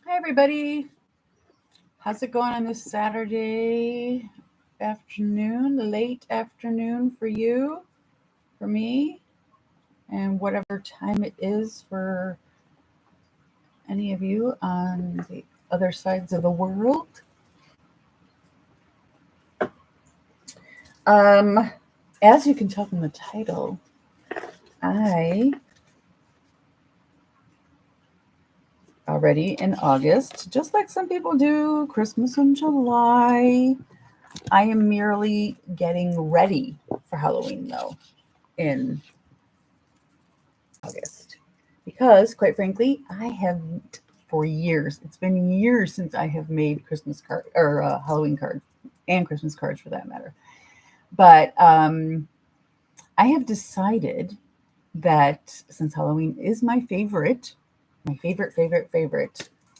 Hi, everybody. How's it going on this Saturday afternoon, late afternoon for you, for me, and whatever time it is for any of you on the other sides of the world? Um, as you can tell from the title, I already in August, just like some people do, Christmas in July. I am merely getting ready for Halloween, though, in August. Because, quite frankly, I haven't for years. It's been years since I have made Christmas card or Halloween cards and Christmas cards for that matter. But I have decided that since Halloween is my favorite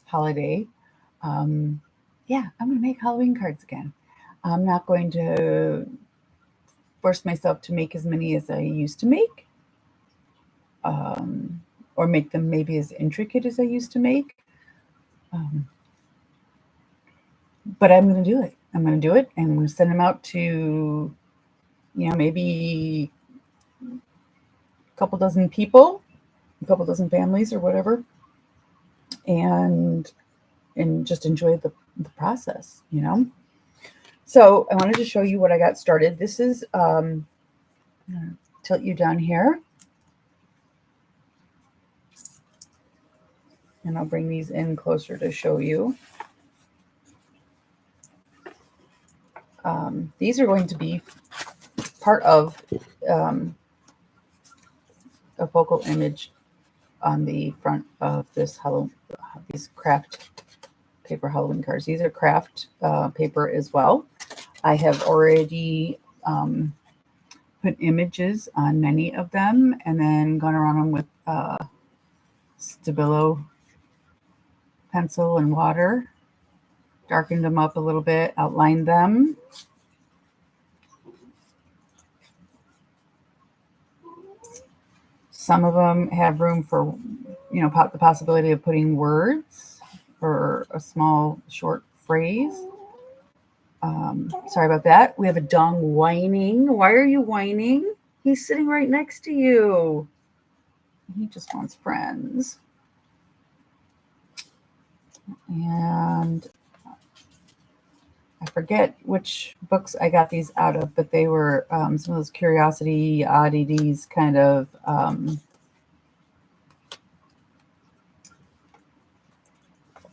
holiday, um, yeah, I'm going to make Halloween cards again. I'm not going to force myself to make as many as I used to make, um, or make them maybe as intricate as I used to make. Um, but I'm going to do it. I'm going to do it, and I'm going to send them out to, maybe a couple dozen people, a couple dozen families, or whatever, and just enjoy the process. So I wanted to show you what I got started. This is I'm gonna tilt you down here, and I'll bring these in closer to show you. These are going to be part of um, a focal image on the front of these craft paper Halloween cards. These are craft paper as well. I have already put images on many of them and then gone around them with Stabilo pencil and water, darkened them up a little bit, outlined them. Some of them have room for, the possibility of putting words or a small short phrase. Sorry about that. We have a dog whining. Why are you whining? He's sitting right next to you. He just wants friends. And I forget which books I got these out of, but they were some of those curiosity oddities kind of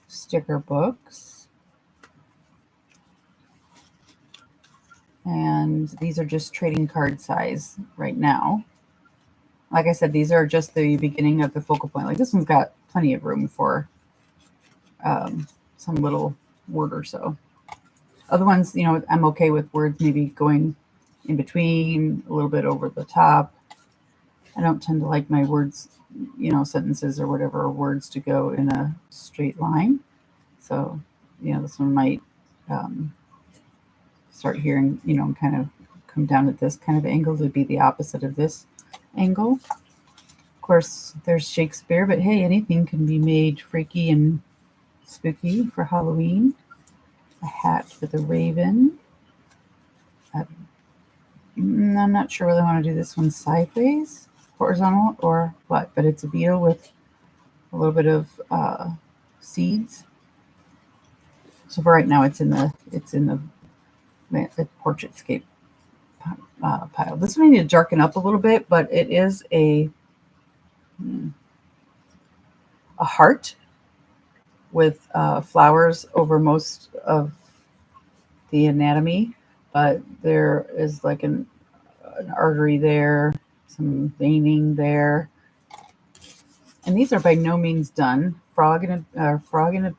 sticker books. And these are just trading card size right now. Like I said, these are just the beginning of the focal point. Like this one's got plenty of room for some little word or so. Other ones, I'm okay with words maybe going in between, a little bit over the top. I don't tend to like my words, sentences or whatever words to go in a straight line. So, this one might start here and, kind of come down at this kind of angle to be the opposite of this angle. Of course, there's Shakespeare, but hey, anything can be made freaky and spooky for Halloween. A hat with a raven. I'm not sure whether I want to do this one sideways, horizontal, or what, but it's a beetle with a little bit of seeds. So for right now, it's in the portraitscape pile. This one I need to darken up a little bit, but it is a heart with flowers over most of the anatomy, but there is like an artery there, some veining there, and these are by no means done. Frog and a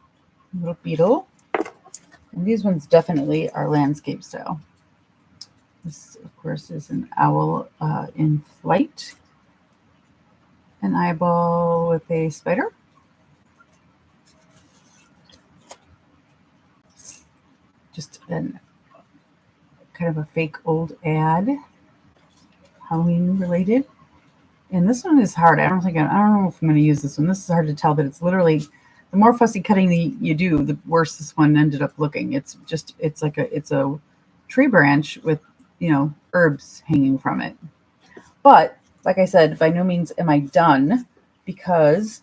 little beetle, and these ones definitely are landscape style. This, of course, is an owl in flight, an eyeball with a spider. Just an kind of a fake old ad, Halloween related. And this one is hard. I don't know if I'm going to use this one. This is hard to tell, but it's literally the more fussy cutting you do, the worse this one ended up looking. It's a tree branch with, herbs hanging from it. But like I said, by no means am I done, because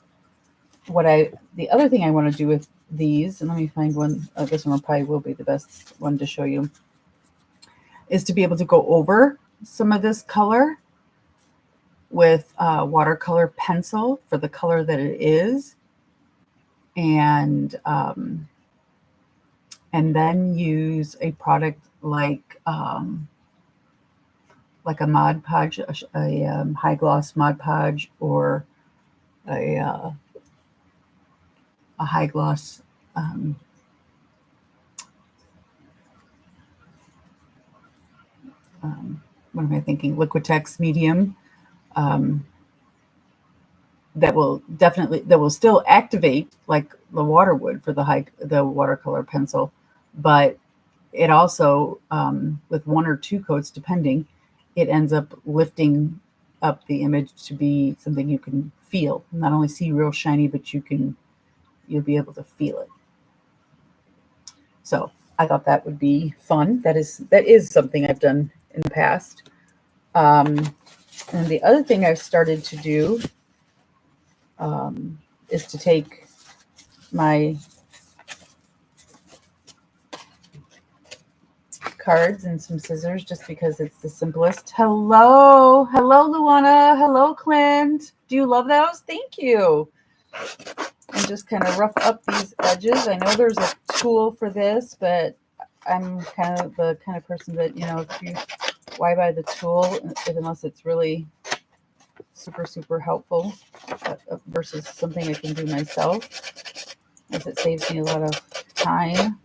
the other thing I want to do with these, and let me find one. This one probably will be the best one to show you, is to be able to go over some of this color with watercolor pencil for the color that it is, and then use a product like a Mod Podge, a high gloss Mod Podge, or a high gloss what am I thinking? Liquitex medium. That will still activate like the water would for the watercolor pencil, but it also, with one or two coats depending, it ends up lifting up the image to be something you can feel, not only see real shiny, but you'll be able to feel it. So I thought that would be fun. That is something I've done in the past. And the other thing I've started to do is to take my cards and some scissors, just because it's the simplest. Hello, Luana. Hello, Clint. Do you love those? Thank you. And just kind of rough up these edges. I know there's a tool for this, but I'm kind of the kind of person that, why buy the tool unless it's really super, super helpful versus something I can do myself, as it saves me a lot of time.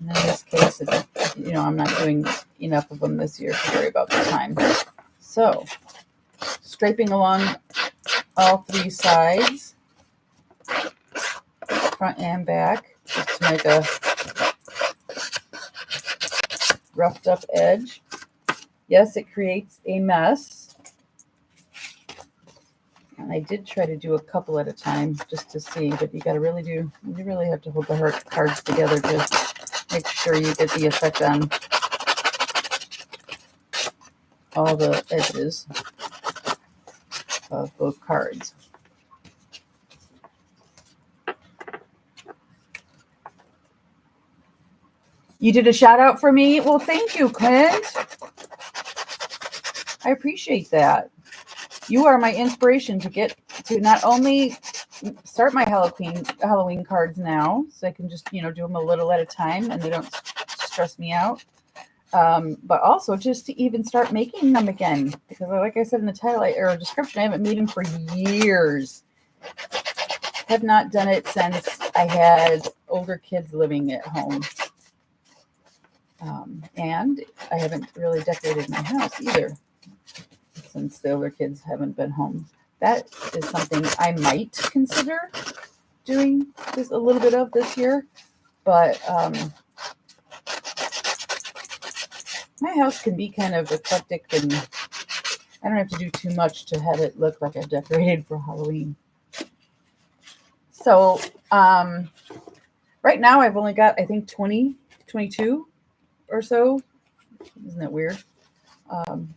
And in this case, I'm not doing enough of them this year to worry about the time. So, scraping along all three sides, front and back, just to make a roughed up edge. Yes, it creates a mess. And I did try to do a couple at a time just to see, but you really have to hold the cards together to make sure you get the effect on all the edges of both cards. You did a shout out for me? Well, thank you, Clint. I appreciate that. You are my inspiration to get to not only start my Halloween cards now, so I can just, do them a little at a time and they don't stress me out. But also just to even start making them again, because like I said in the title or description, I haven't made them for years. Have not done it since I had older kids living at home. And I haven't really decorated my house either, since the older kids haven't been home. That is something I might consider doing a little bit of this year. But my house can be kind of eclectic, and I don't have to do too much to have it look like I've decorated for Halloween. So right now I've only got, I think, 22 or so. Isn't that weird?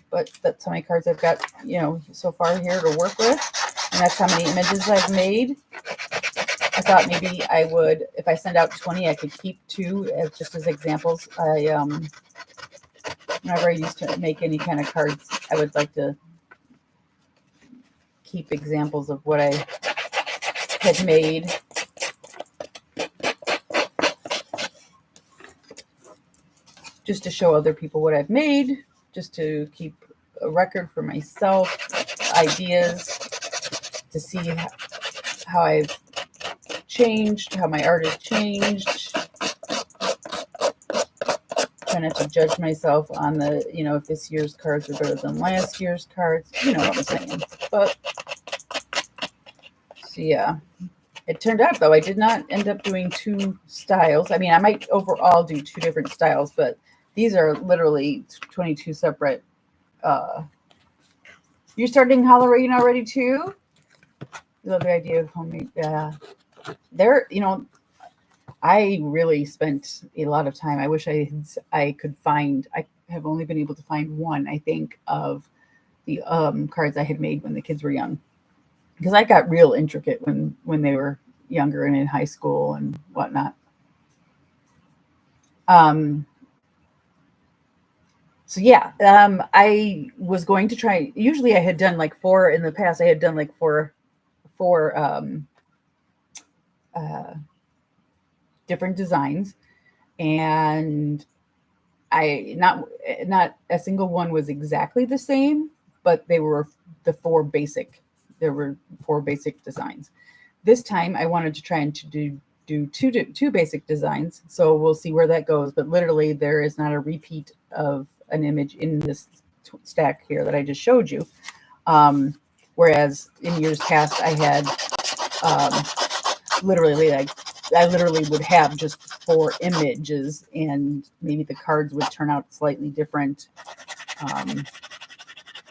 But that's how many cards I've got, so far here to work with. And that's how many images I've made. I thought maybe I would, if I send out 20, I could keep 2 just as examples. Whenever I used to make any kind of cards, I would like to keep examples of what I had made. Just to show other people what I've made, just to keep a record for myself, ideas, to see how I've changed, how my art has changed. Try not to judge myself on if this year's cards are better than last year's cards. You know what I'm saying. But, so yeah. It turned out, though, I did not end up doing 2 styles. I mean, I might overall do 2 different styles, but these are literally 22 separate. You're starting Halloween already, too? I love the idea of homemade. Yeah. there, I really spent a lot of time. I wish I could find. I have only been able to find one, I think, of the cards I had made when the kids were young, because I got real intricate when they were younger and in high school and whatnot. Um, so yeah, I was going to try. Usually, I had done like four in the past. I had done like four uh, different designs, and I not a single one was exactly the same, but they were the four basic. There were four basic designs. This time, I wanted to try and to do two basic designs. So we'll see where that goes. But literally, there is not a repeat of an image in this stack here that I just showed you. Whereas in years past, I had literally like I literally would have just four images, and maybe the cards would turn out slightly different.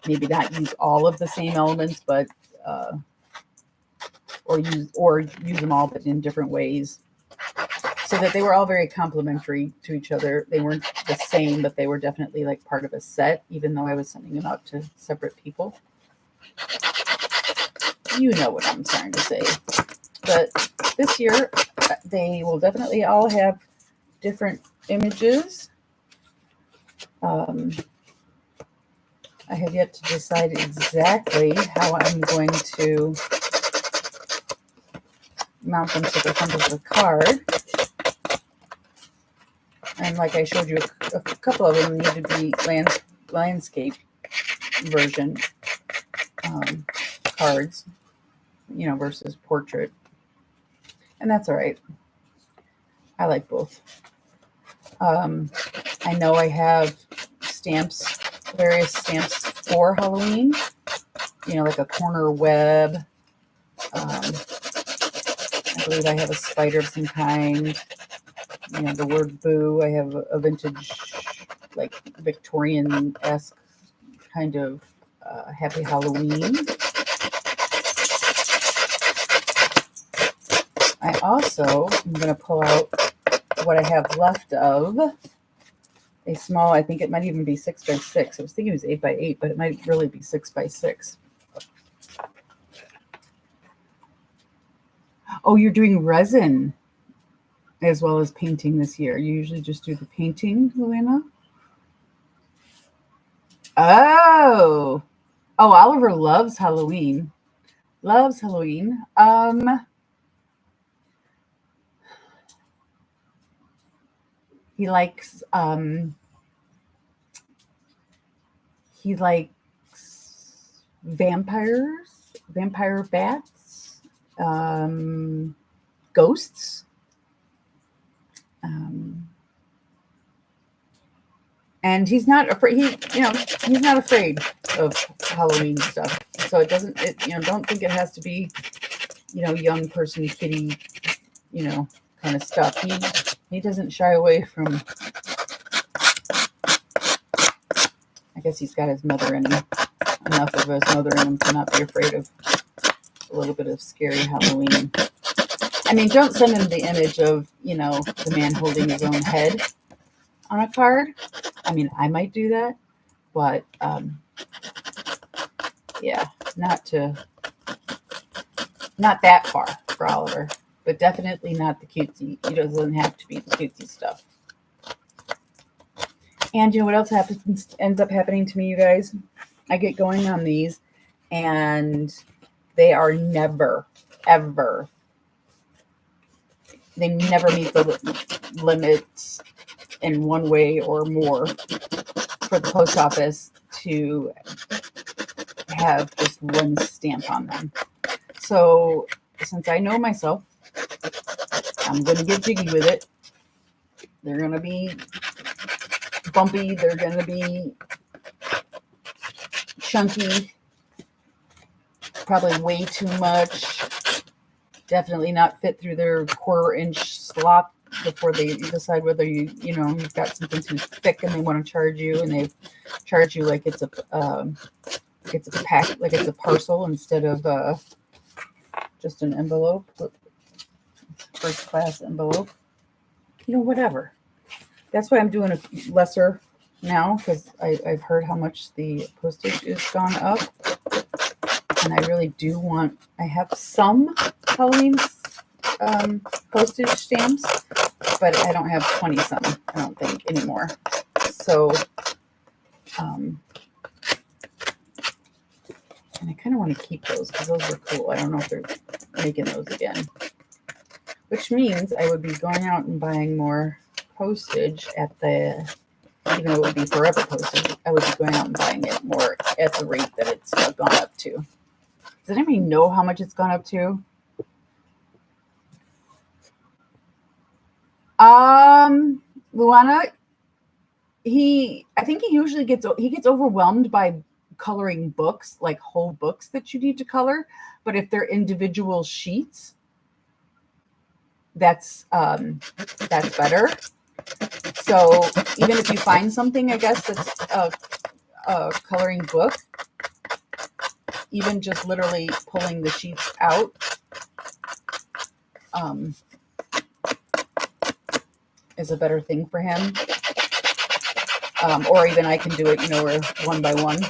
Maybe not use all of the same elements, but or use them all, but in different ways, so that they were all very complementary to each other. They weren't the same, but they were definitely like part of a set, even though I was sending them out to separate people. You know what I'm trying to say. But this year, they will definitely all have different images. I have yet to decide exactly how I'm going to mount them to the front of the card. And like I showed you, a couple of them need to be landscape version cards, versus portrait. And that's all right. I like both. I know I have various stamps for Halloween, like a corner web. I believe I have a spider of some kind. The word boo. I have a vintage, like Victorian-esque kind of Happy Halloween. I also am going to pull out what I have left of a small, I think it might even be 6x6. I was thinking it was 8x8, but it might really be 6x6. Oh, you're doing resin as well as painting this year. You usually just do the painting, Luana? Oh, Oliver loves Halloween. Loves Halloween. He likes vampires, vampire bats, ghosts. And he's not afraid. He's not afraid of Halloween stuff. So it doesn't. Don't think it has to be, young person kiddie, kind of stuff. He doesn't shy away from. I guess he's got his mother in him, enough of his mother in him to not be afraid of a little bit of scary Halloween. I mean, don't send him the image of, the man holding his own head on a card. I mean, I might do that, but yeah, not that far for Oliver, but definitely not the cutesy. He doesn't have to be the cutesy stuff. And you know what else ends up happening to me, you guys? I get going on these, and they are never, ever. They never meet the limits in one way or more for the post office to have just one stamp on them. So since I know myself, I'm going to get jiggy with it. They're going to be bumpy. They're going to be chunky. Probably way too much. Definitely not fit through their 1/4-inch slot before they decide whether you've got something too thick and they want to charge you, and they charge you like it's a pack, like it's a parcel instead of just an envelope. first class envelope. Whatever. That's why I'm doing a lesser now, because I've heard how much the postage is gone up. And I really do want, I have some Halloween postage stamps, but I don't have 20 some, I don't think, anymore. So, and I kind of want to keep those because those were cool. I don't know if they're making those again. Which means I would be going out and buying more postage at the, even though it would be forever postage, I would be going out and buying it more at the rate that it's gone up to. Does anybody know how much it's gone up to? Luana, I think he usually gets overwhelmed by coloring books, like whole books that you need to color. But if they're individual sheets, that's better. So even if you find something, I guess, that's a coloring book, even just literally pulling the sheets out, is a better thing for him. Or even I can do it, or one by one.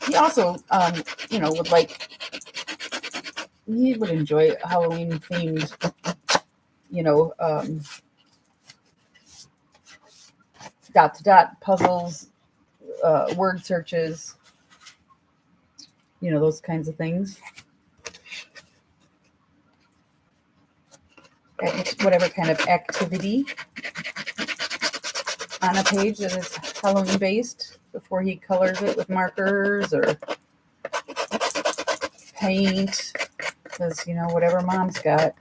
He also, he would enjoy Halloween themed, dot to dot puzzles, word searches, those kinds of things. Whatever kind of activity on a page that is Halloween based before he colors it with markers or paint, because whatever mom's got,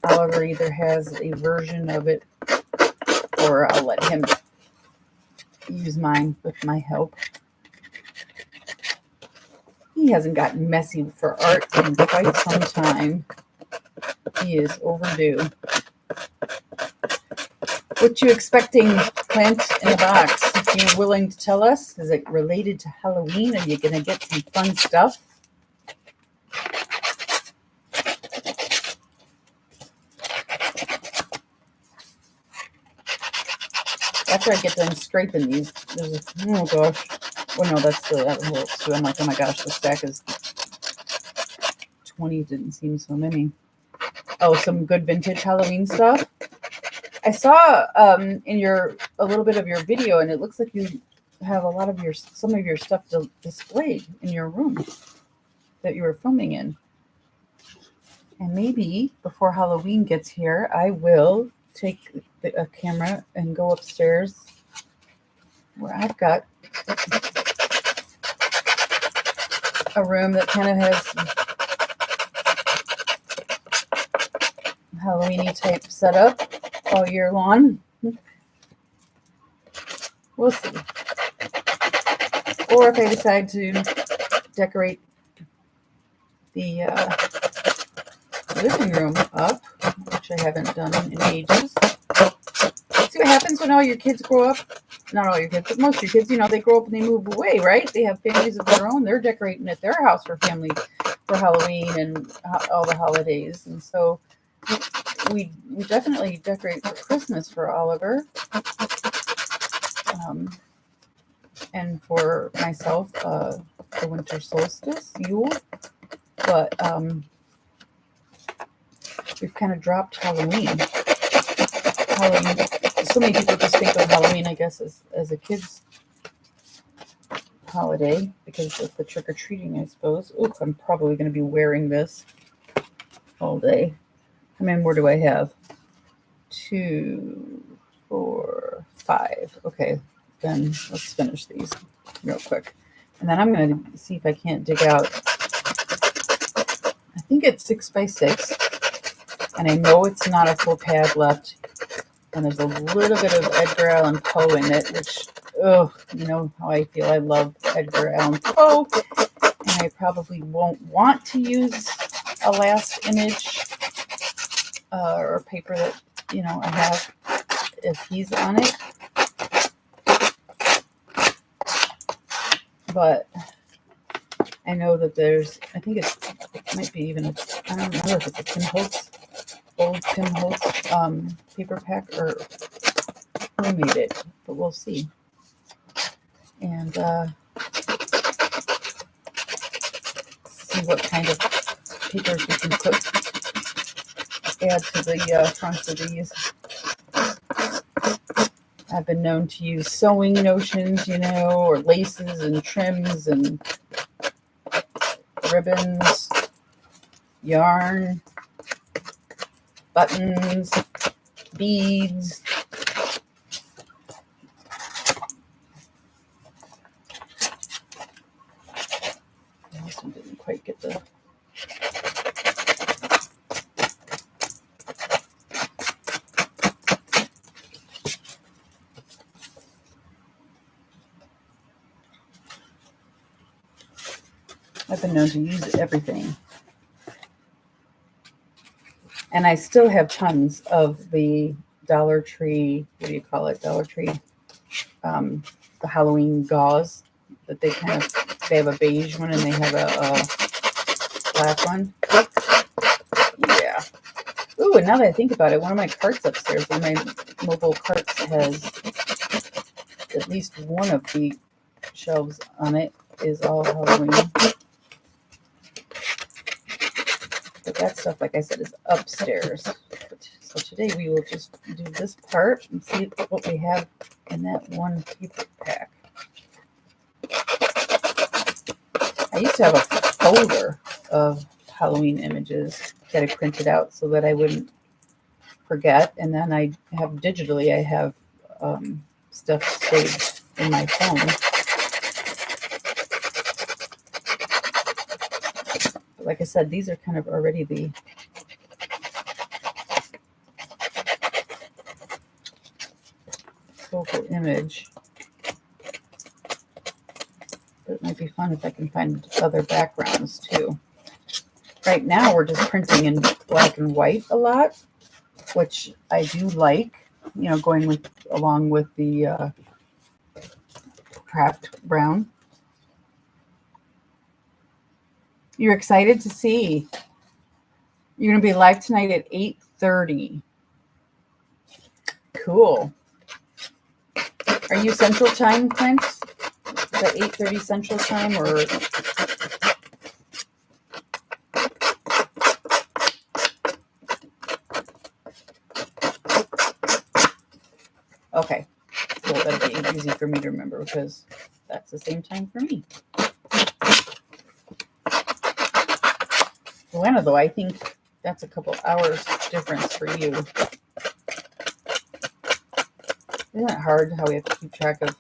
Oliver either has a version of it or I'll let him use mine with my help. He hasn't gotten messy for art in quite some time. He is overdue. What you expecting, Clint, in the box? If you're willing to tell us, is it related to Halloween? Are you going to get some fun stuff? After I get done scraping these, oh gosh. Well, no, that's still that whole. So I'm like, oh my gosh, the stack is 20. Didn't seem so many. Oh, some good vintage Halloween stuff. I saw in a little bit of your video, and it looks like you have some of your stuff displayed in your room that you were filming in. And maybe before Halloween gets here, I will take a camera and go upstairs where I've got a room that kind of has Halloween-y type setup all year long. We'll see. Or if I decide to decorate the living room up, which I haven't done in ages. See what happens when all your kids grow up? Not all your kids, but most of your kids, they grow up and they move away, right? They have families of their own. They're decorating at their house for Halloween and all the holidays. And so we definitely decorate for Christmas for Oliver. And for myself, the winter solstice, Yule. But we've kind of dropped Halloween. So many people just think of Halloween, I guess, as a kid's holiday because of the trick-or-treating, I suppose. Oh, I'm probably going to be wearing this all day. How many more do I have? 2, 4, 5. Okay, then let's finish these real quick. And then I'm going to see if I can't dig out. I think it's 6 by 6. And I know it's not a full pad left. And there's a little bit of Edgar Allan Poe in it, which, you know how I feel. I love Edgar Allan Poe. And I probably won't want to use a last image or paper that, I have if he's on it. But I know that I think it might be even, I don't know if it's a Tim Holtz, old Tim Holtz paper pack or who made it, but we'll see. And see what kind of papers we can add to the fronts of these. I've been known to use sewing notions, or laces and trims and ribbons, yarn, buttons, beads. This one didn't quite get the... I've been known to use everything. And I still have tons of the Dollar Tree, what do you call it? Dollar Tree, the Halloween gauze that they have a beige one and they have a black one. Yeah. Ooh, and now that I think about it, one of my carts upstairs, one of my mobile carts has at least one of the shelves on it is all Halloween. But that stuff, like I said, is upstairs. So today we will just do this part and see what we have in that one paper pack. I used to have a folder of Halloween images that I printed out so that I wouldn't forget. And then I have stuff saved in my phone. But like I said, these are kind of already the focal image. But it might be fun if I can find other backgrounds too. Right now we're just printing in black and white a lot, which I do like, going along with the craft brown. You're excited to see. You're going to be live tonight at 8:30. Cool. Are you Central Time, Clint? Is that 8:30 Central Time or... Okay. Cool. That'll be easy for me to remember because that's the same time for me. Joanna, though, I think that's a couple hours difference for you. Isn't it hard how we have to keep track of?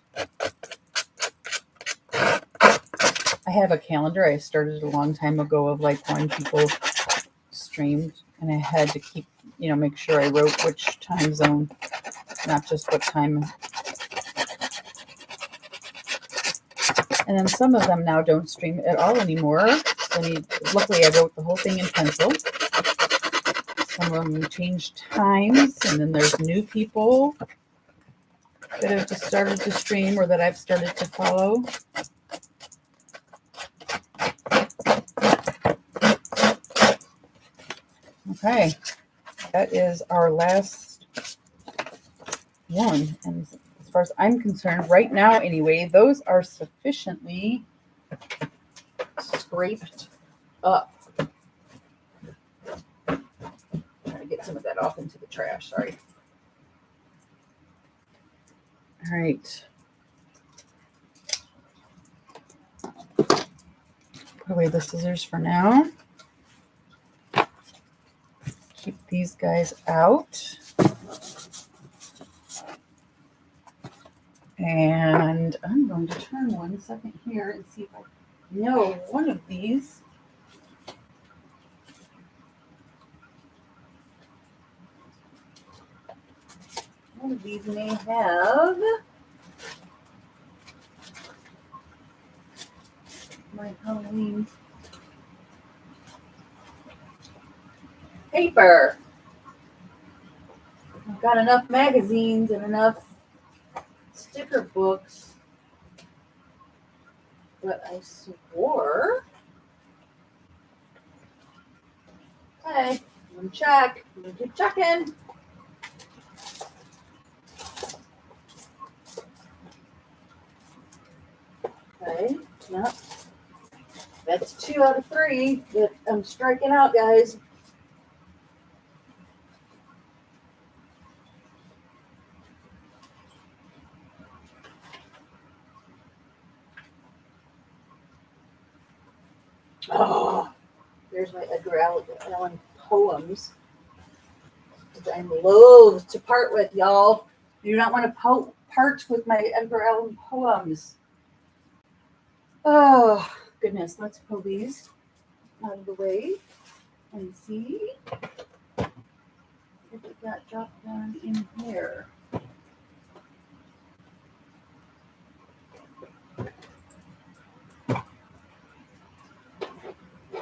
I have a calendar I started a long time ago of like when people streamed, and I had to keep, make sure I wrote which time zone, not just what time. And then some of them now don't stream at all anymore. So luckily, I wrote the whole thing in pencil. Some of them changed times, and then there's new people that have just started to stream or that I've started to follow. Okay, that is our last one. And as far as I'm concerned, right now anyway, those are sufficiently scraped up. I'm going to get some of that off into the trash, sorry. All right. Put away the scissors for now. Keep these guys out. And I'm going to turn 1 second here and see if I know one of these. One of these may have my Halloween paper. I've got enough magazines and enough sticker books, but I swore Okay, I'm gonna check. I'm gonna keep checking. Okay, no. That's 2 out of 3 that I'm striking out, guys. Oh, there's my Edgar Allan poems, which I'm loath to part with, y'all. You do not want to part with my Edgar Allan poems. Oh, goodness. Let's pull these out of the way and see if it got dropped down in here.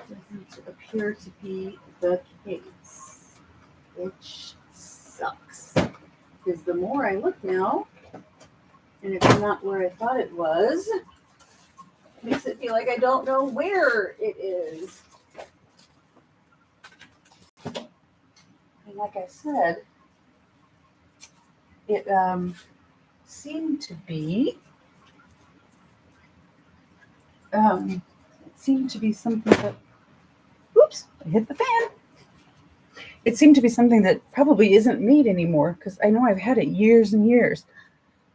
Doesn't appear to be the case, which sucks. Because the more I look now, and it's not where I thought it was, makes it feel like I don't know where it is. And like I said, it seemed to be something that, oops, I hit the fan. It seemed to be something that probably isn't made anymore, because I know I've had it years and years.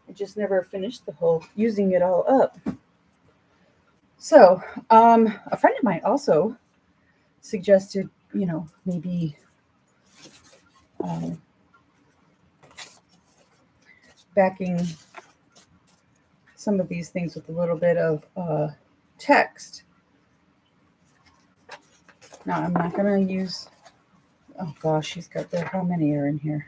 I just never finished the whole using it all up. So a friend of mine also suggested, maybe backing some of these things with a little bit of text. Now, I'm not going to use, oh gosh, she's got there. How many are in here?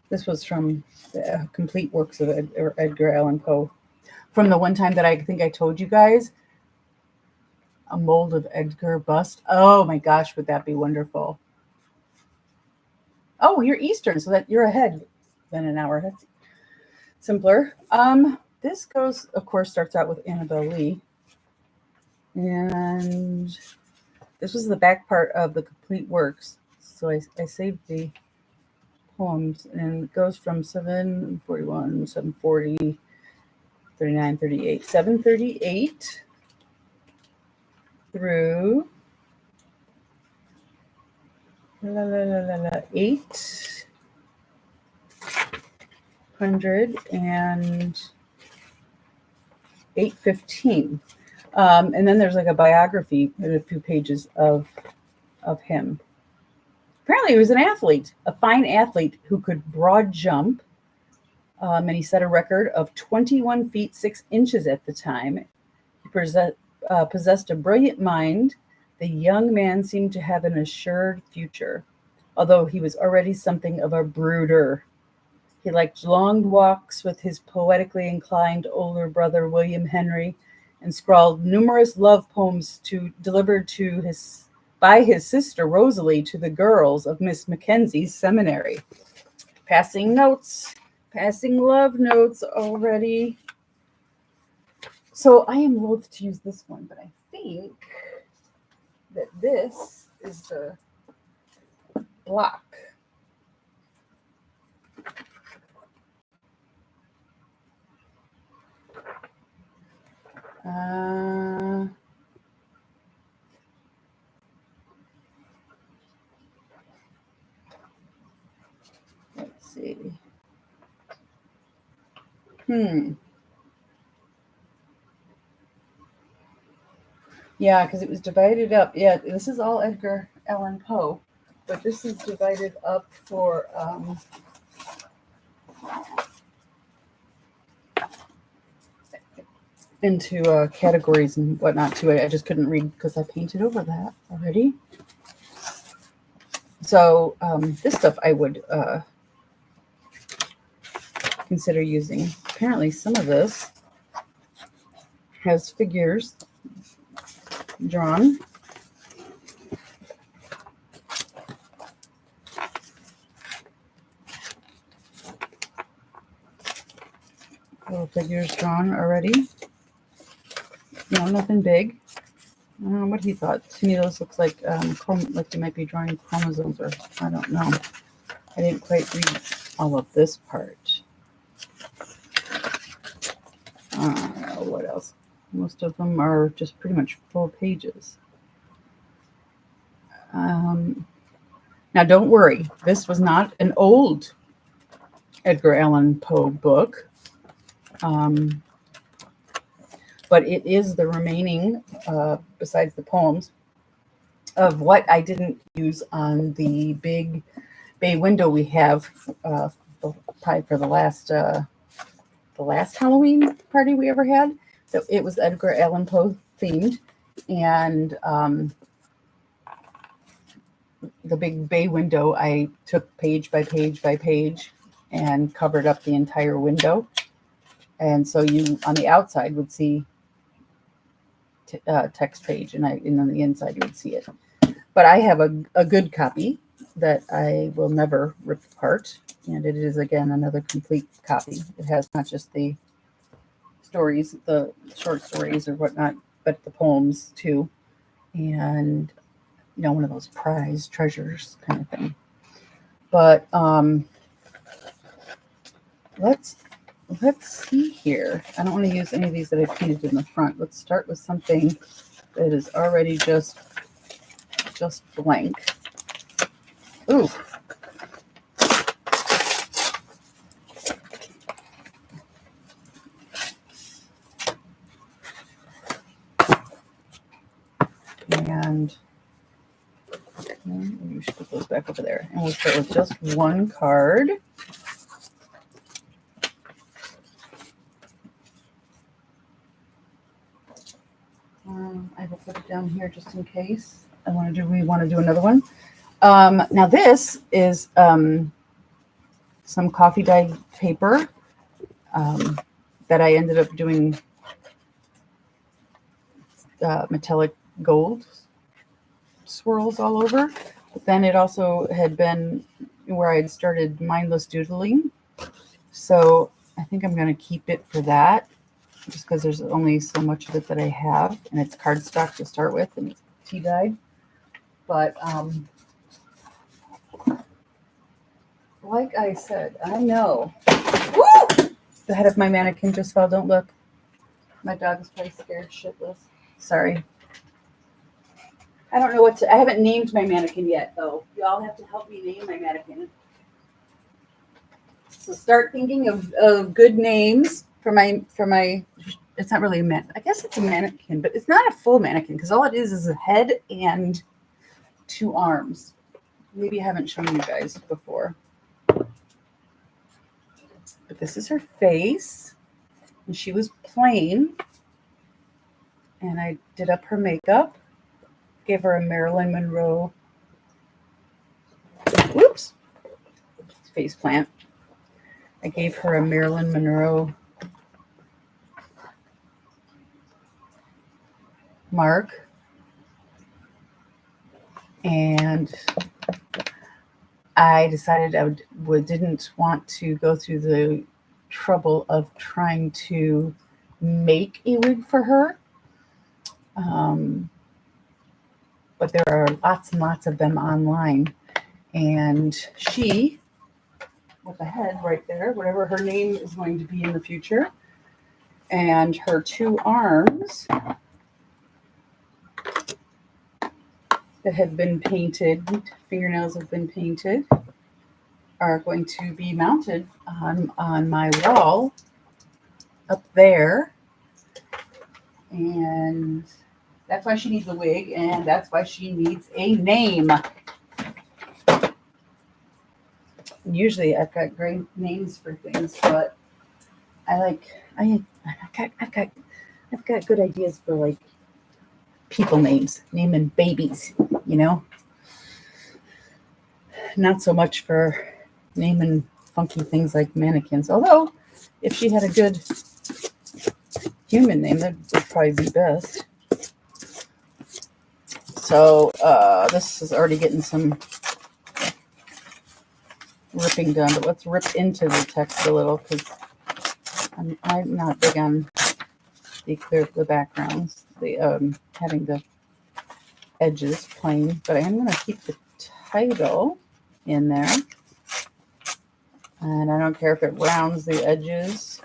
This was from the complete works of Edgar Allan Poe. From the one time that I think I told you guys, a mold of Edgar bust. Oh my gosh, would that be wonderful? Oh, you're Eastern, so that you're ahead than an hour. That's simpler. This goes, of course, starts out with Annabelle Lee. And this was the back part of the complete works. So I saved the poems, and it goes from 741, 740, 39, 38, 738 through 800 and 815. And then there's like a biography and a few pages of him. Apparently he was an athlete, a fine athlete who could broad jump. And he set a record of 21 feet 6 inches at the time. He possessed a brilliant mind. The young man seemed to have an assured future, although he was already something of a brooder. He liked long walks with his poetically inclined older brother, William Henry, and scrawled numerous love poems delivered by his sister, Rosalie, to the girls of Miss Mackenzie's seminary. Passing love notes already. So I am loath to use this one, but I think that this is the block. Let's see. Yeah, because it was divided up. Yeah, this is all Edgar Allan Poe, but this is divided up for into categories and whatnot too. I just couldn't read because I painted over that already. So this stuff I would consider using. Apparently some of this has figures drawn. Little figures drawn already. nothing big. I don't know what he thought. To me, those looks like he might be drawing chromosomes, or I don't know. I didn't quite read all of this part. What else? Most of them are just pretty much full pages. Now, don't worry. This was not an old Edgar Allan Poe book. But it is the remaining, besides the poems, of what I didn't use on the big bay window we have, probably for the last Halloween party we ever had. So it was Edgar Allan Poe themed, and the big bay window, I took page by page by page and covered up the entire window, and so you on the outside would see text page, and on the inside you would see it. But I have a good copy that I will never rip apart, and it is again another complete copy. It has not just the stories, the short stories or whatnot, but the poems too, and one of those prized treasures kind of thing. But let's see here. I don't want to use any of these that I painted in the front. Let's start with something that is already just blank. Ooh. And you should put those back over there. And we'll start with just one card. I will put it down here just in case. We want to do another one. Now this is some coffee dyed paper that I ended up doing metallic gold swirls all over. But then it also had been where I had started mindless doodling. So I think I'm going to keep it for that, just because there's only so much of it that I have, and it's cardstock to start with, and it's tea dyed. But like I said, I know. Woo! The head of my mannequin just fell. Don't look. My dog is probably scared shitless. Sorry. I don't know I haven't named my mannequin yet, though. Y'all have to help me name my mannequin. So start thinking of good names for my. It's not really I guess it's a mannequin, but it's not a full mannequin because all it is a head and 2 arms. Maybe I haven't shown you guys before. But this is her face, and she was plain. And I did up her makeup, gave her a Marilyn Monroe. Whoops, face plant. I gave her a Marilyn Monroe mark, and I decided I didn't want to go through the trouble of trying to make a wig for her. But there are lots and lots of them online, and she, with the head right there, whatever her name is going to be in the future, and her 2 arms that have been painted, fingernails have been painted, are going to be mounted on my wall up there. And that's why she needs a wig, and that's why she needs a name. Usually I've got great names for things, but I've got good ideas for like people names, naming babies, Not so much for naming funky things like mannequins. Although, if she had a good human name, that would probably be best. So this is already getting some ripping done, but let's rip into the text a little because I'm not big on clear the backgrounds, having the edges plain, but I'm going to keep the title in there. And I don't care if it rounds the edges.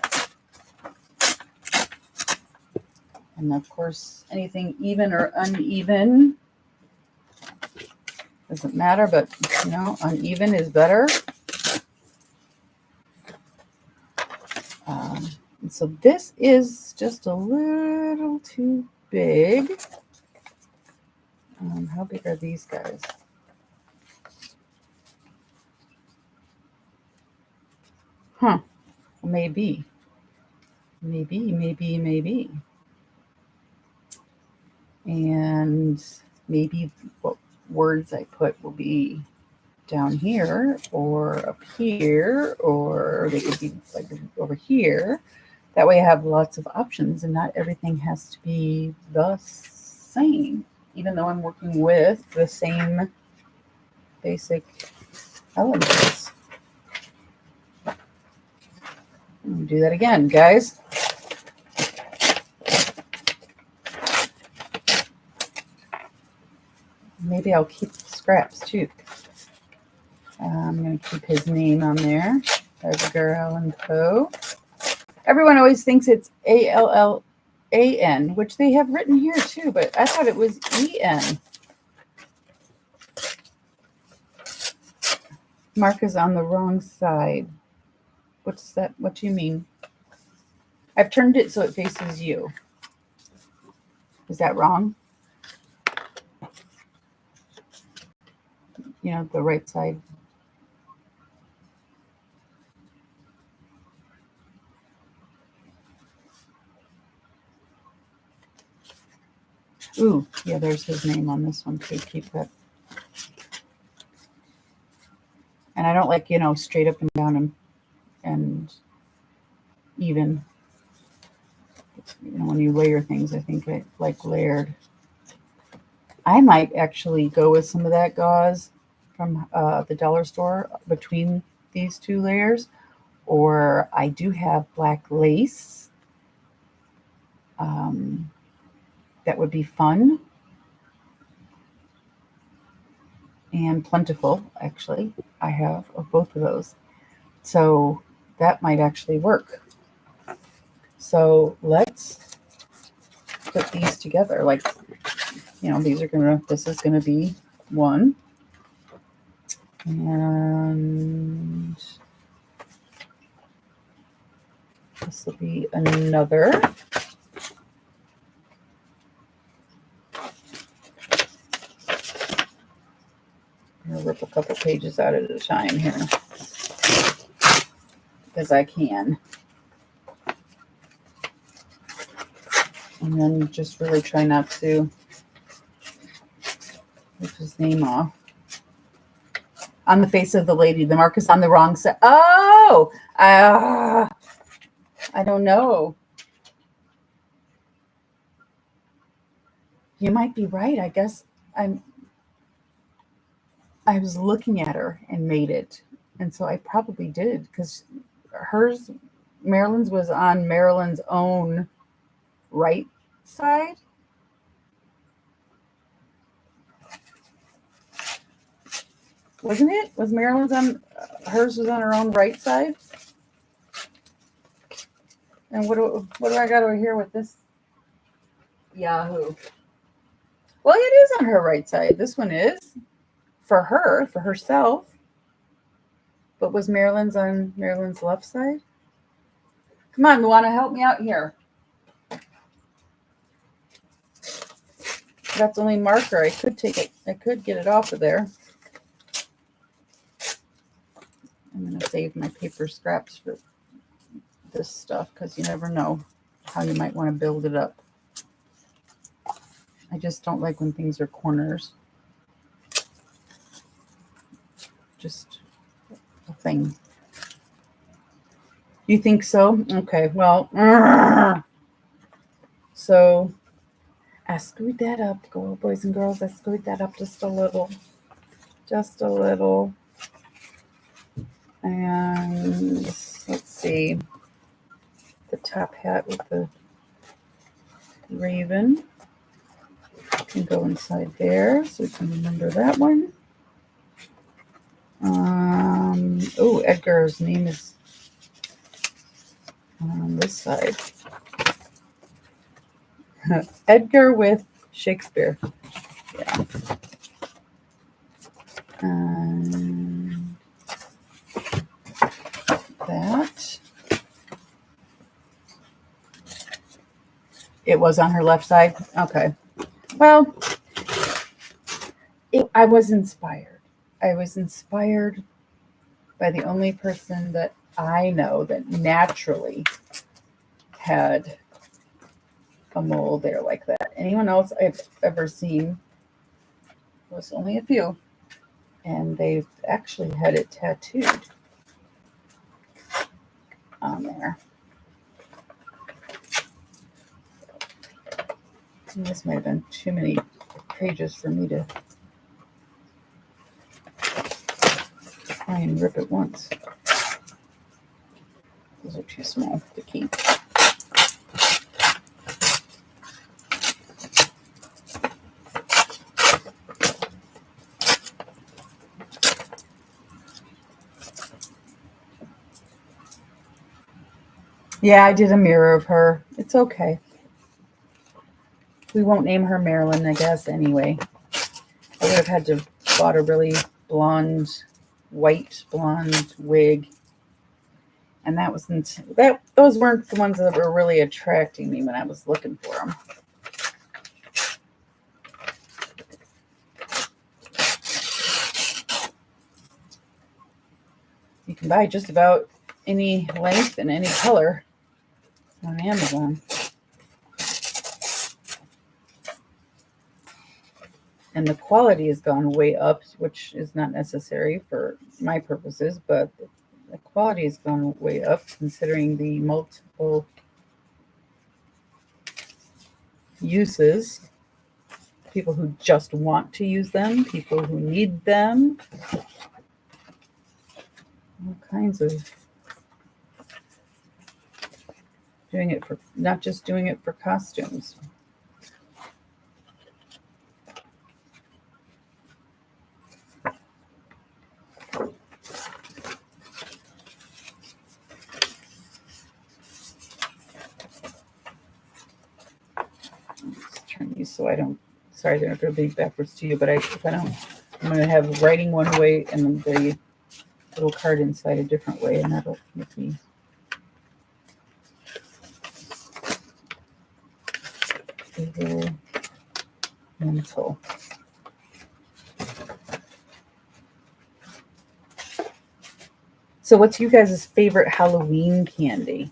And of course, anything even or uneven doesn't matter, but you know, uneven is better. And so this is just a little too big. How big are these guys? Huh. Maybe. And maybe what words I put will be down here or up here, or they could be like over here. That way I have lots of options and not everything has to be the same, even though I'm working with the same basic elements. Do that again, guys. Maybe I'll keep the scraps too. I'm going to keep his name on there, Edgar Allan Poe. Everyone always thinks it's Allan, which they have written here too, but I thought it was En. Mark is on the wrong side. What's that? What do you mean? I've turned it so it faces you. Is that wrong? You know, the right side. Ooh, yeah, there's his name on this one too. Keep that. And I don't like, you know, straight up and down and even. You know, when you layer things, I think I like layered. I might actually go with some of that gauze from the dollar store between these two layers, or I do have black lace. That would be fun and plentiful, actually. I have both of those. So that might actually work. So let's put these together. Like, you know, this is gonna be one. And this will be another. I'm going to rip a couple pages out at a time here because I can. And then just really try not to rip his name off. On the face of the lady, the mark is on the wrong side. Oh, I don't know. You might be right. I guess I was looking at her and made it. And so I probably did, because Marilyn's was on Marilyn's own right side. Wasn't it? Was Marilyn's on, hers was on her own right side? And what do I got over here with this Yahoo? Well, it is on her right side. This one is for herself. But was Marilyn's on Marilyn's left side? Come on, Luana, help me out here. That's only marker. I could take it. I could get it off of there. I'm going to save my paper scraps for this stuff because you never know how you might want to build it up. I just don't like when things are corners. Just a thing. You think so? Okay, well, so I screwed that up, boys and girls. I screwed that up just a little. And let's see, the top hat with the Raven can go inside there, so we can remember that one. Oh, Edgar's name is on this side. Edgar with Shakespeare. Yeah. That. It was on her left side? Okay. Well, I was inspired. I was inspired by the only person that I know that naturally had a mole there like that. Anyone else I've ever seen was only a few. And they've actually had it tattooed on there. And this might have been too many pages for me to try and rip at once. Those are too small to keep. Yeah, I did a mirror of her. It's okay. We won't name her Marilyn, I guess, anyway. I would have had to bought a really white blonde wig. And that wasn't those weren't the ones that were really attracting me when I was looking for them. You can buy just about any length and any color on Amazon. And the quality has gone way up, which is not necessary for my purposes, but the quality has gone way up considering the multiple uses. People who just want to use them, people who need them, all kinds of doing it for, not just doing it for costumes. Turn these so I don't, sorry, they're not going to be backwards to you, but if I don't, I'm going to have writing one way and the little card inside a different way, and that'll make me a little mental. So what's you guys' favorite Halloween candy?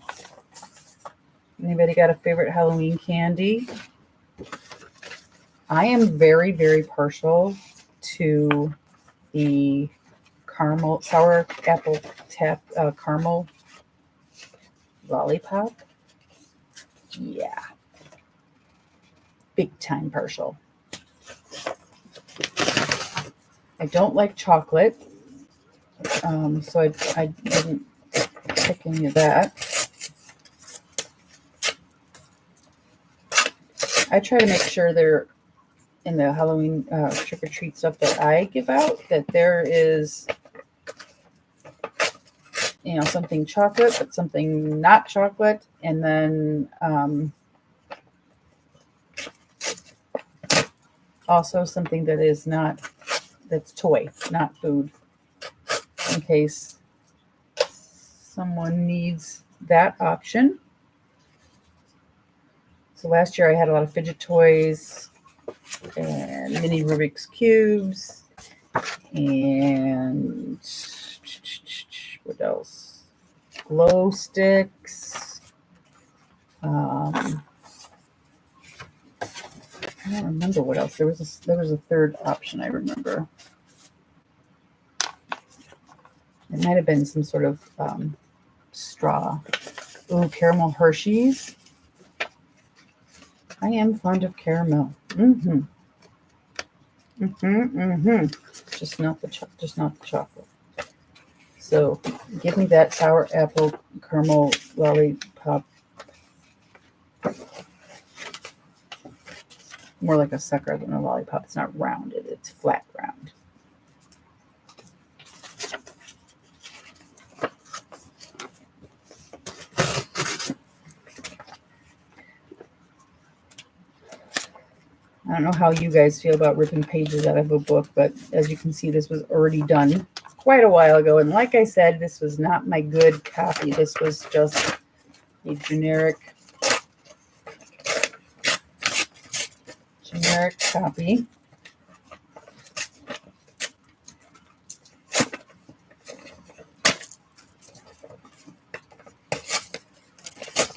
Anybody got a favorite Halloween candy? I am very, very partial to the caramel, sour apple caramel lollipop. Yeah. Big time partial. I don't like chocolate, so I didn't pick any of that. I try to make sure they're in the Halloween trick-or-treat stuff that I give out, that there is, something chocolate, but something not chocolate, and then also something that is not, that's toy, not food, in case someone needs that option. So last year I had a lot of fidget toys and mini Rubik's Cubes and what else? Glow sticks. I don't remember what else. There was a third option I remember. It might have been some sort of straw. Ooh, caramel Hershey's. I am fond of caramel. Just not the chocolate. So give me that sour apple caramel lollipop more like a sucker than a lollipop. It's not rounded, it's flat round. I don't know how you guys feel about ripping pages out of a book, but as you can see, this was already done quite a while ago. And like I said, this was not my good copy. This was just a generic copy.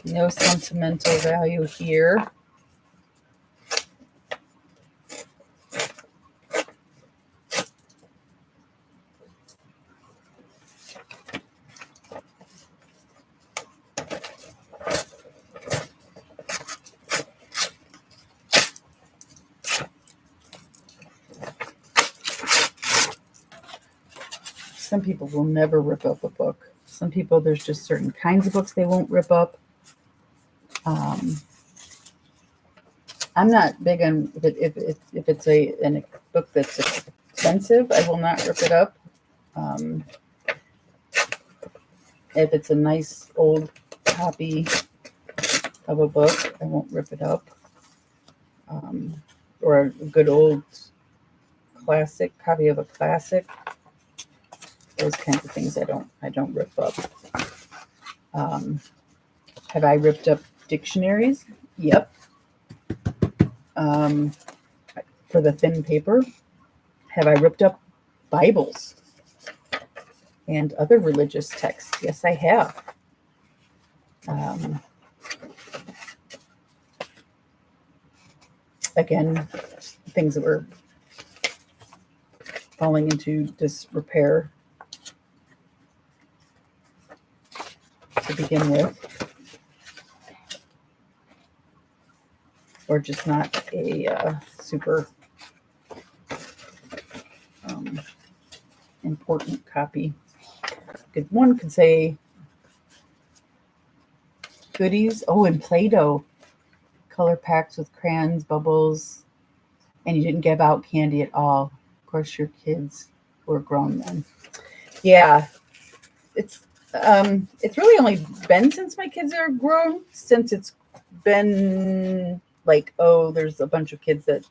No sentimental value here. Some people will never rip up a book. Some people, there's just certain kinds of books they won't rip up. I'm not big on if it's a book that's expensive, I will not rip it up. If it's a nice old copy of a book, I won't rip it up. Or a good old classic copy of a classic. Those kinds of things I don't rip up. Have I ripped up dictionaries? Yep. For the thin paper. Have I ripped up Bibles and other religious texts? Yes, I have. Again, things that were falling into disrepair to begin with, or just not a super important copy. One could say goodies. Oh, and Play-Doh. Color packs with crayons, bubbles, and you didn't give out candy at all. Of course, your kids were grown then. Yeah, it's really only been since my kids are grown, since it's been like, oh, there's a bunch of kids that,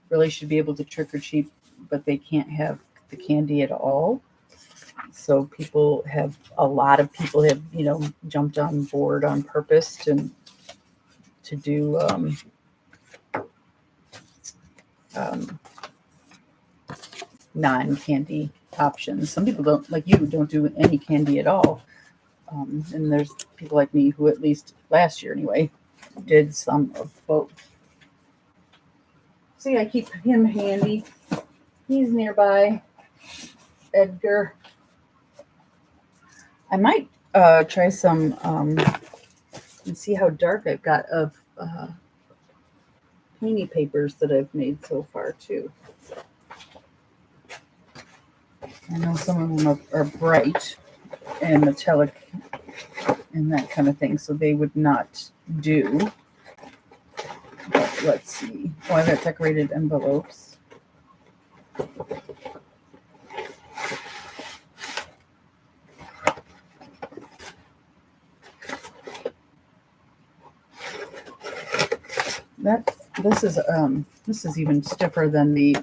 really should be able to trick or treat, but they can't have the candy at all. So a lot of people have, jumped on board on purpose to do non-candy options. Some people don't do any candy at all. And there's people like me who, at least last year anyway, did some of both. See, I keep him handy. He's nearby. Edgar. I might try some and see how dark I've got of painty papers that I've made so far too. I know some of them are bright and metallic and that kind of thing, so they would not do. But let's see. Oh, I've got decorated envelopes. This is even stiffer than the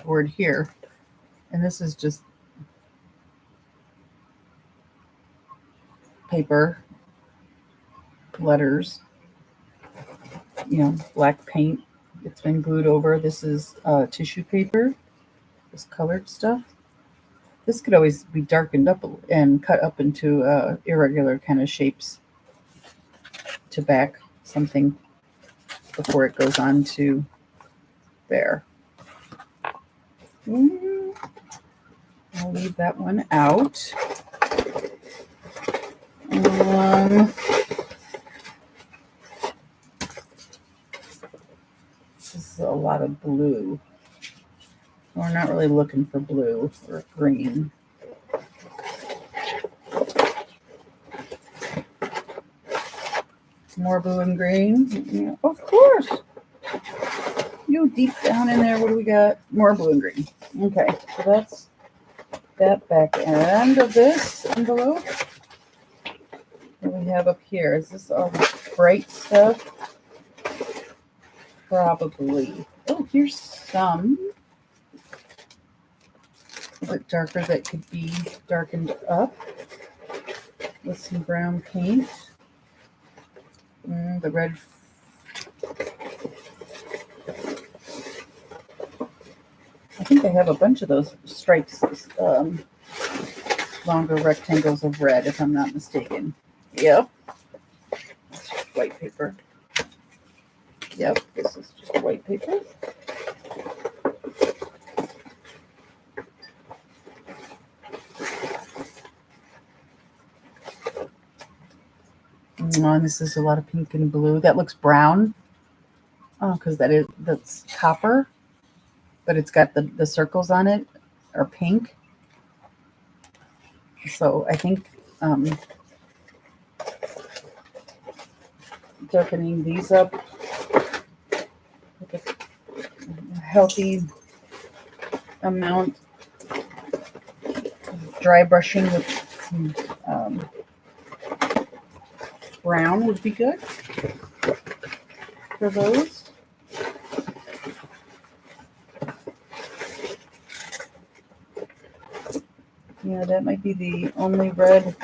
board here, and this is just paper, letters, black paint. It's been glued over. This is tissue paper, this colored stuff. This could always be darkened up and cut up into irregular kind of shapes to back something before it goes on to there. I'll leave that one out. This is a lot of blue. We're not really looking for blue or green. More blue and green? Yeah, of course. go deep down in there. What do we got? More blue and green. Okay, so that's that back end of this envelope. What do we have up here? Is this all bright stuff? Probably. Oh, here's some. A bit darker that could be darkened up with some brown paint. The red. I think I have a bunch of those stripes, longer rectangles of red, if I'm not mistaken. Yep. That's just white paper. Yep, this is just white paper. And this is a lot of pink and blue. That looks brown. Oh, because that's copper, but it's got the circles on it are pink. So I think darkening these up with a healthy amount, dry brushing with some brown would be good for those. Yeah, that might be the only red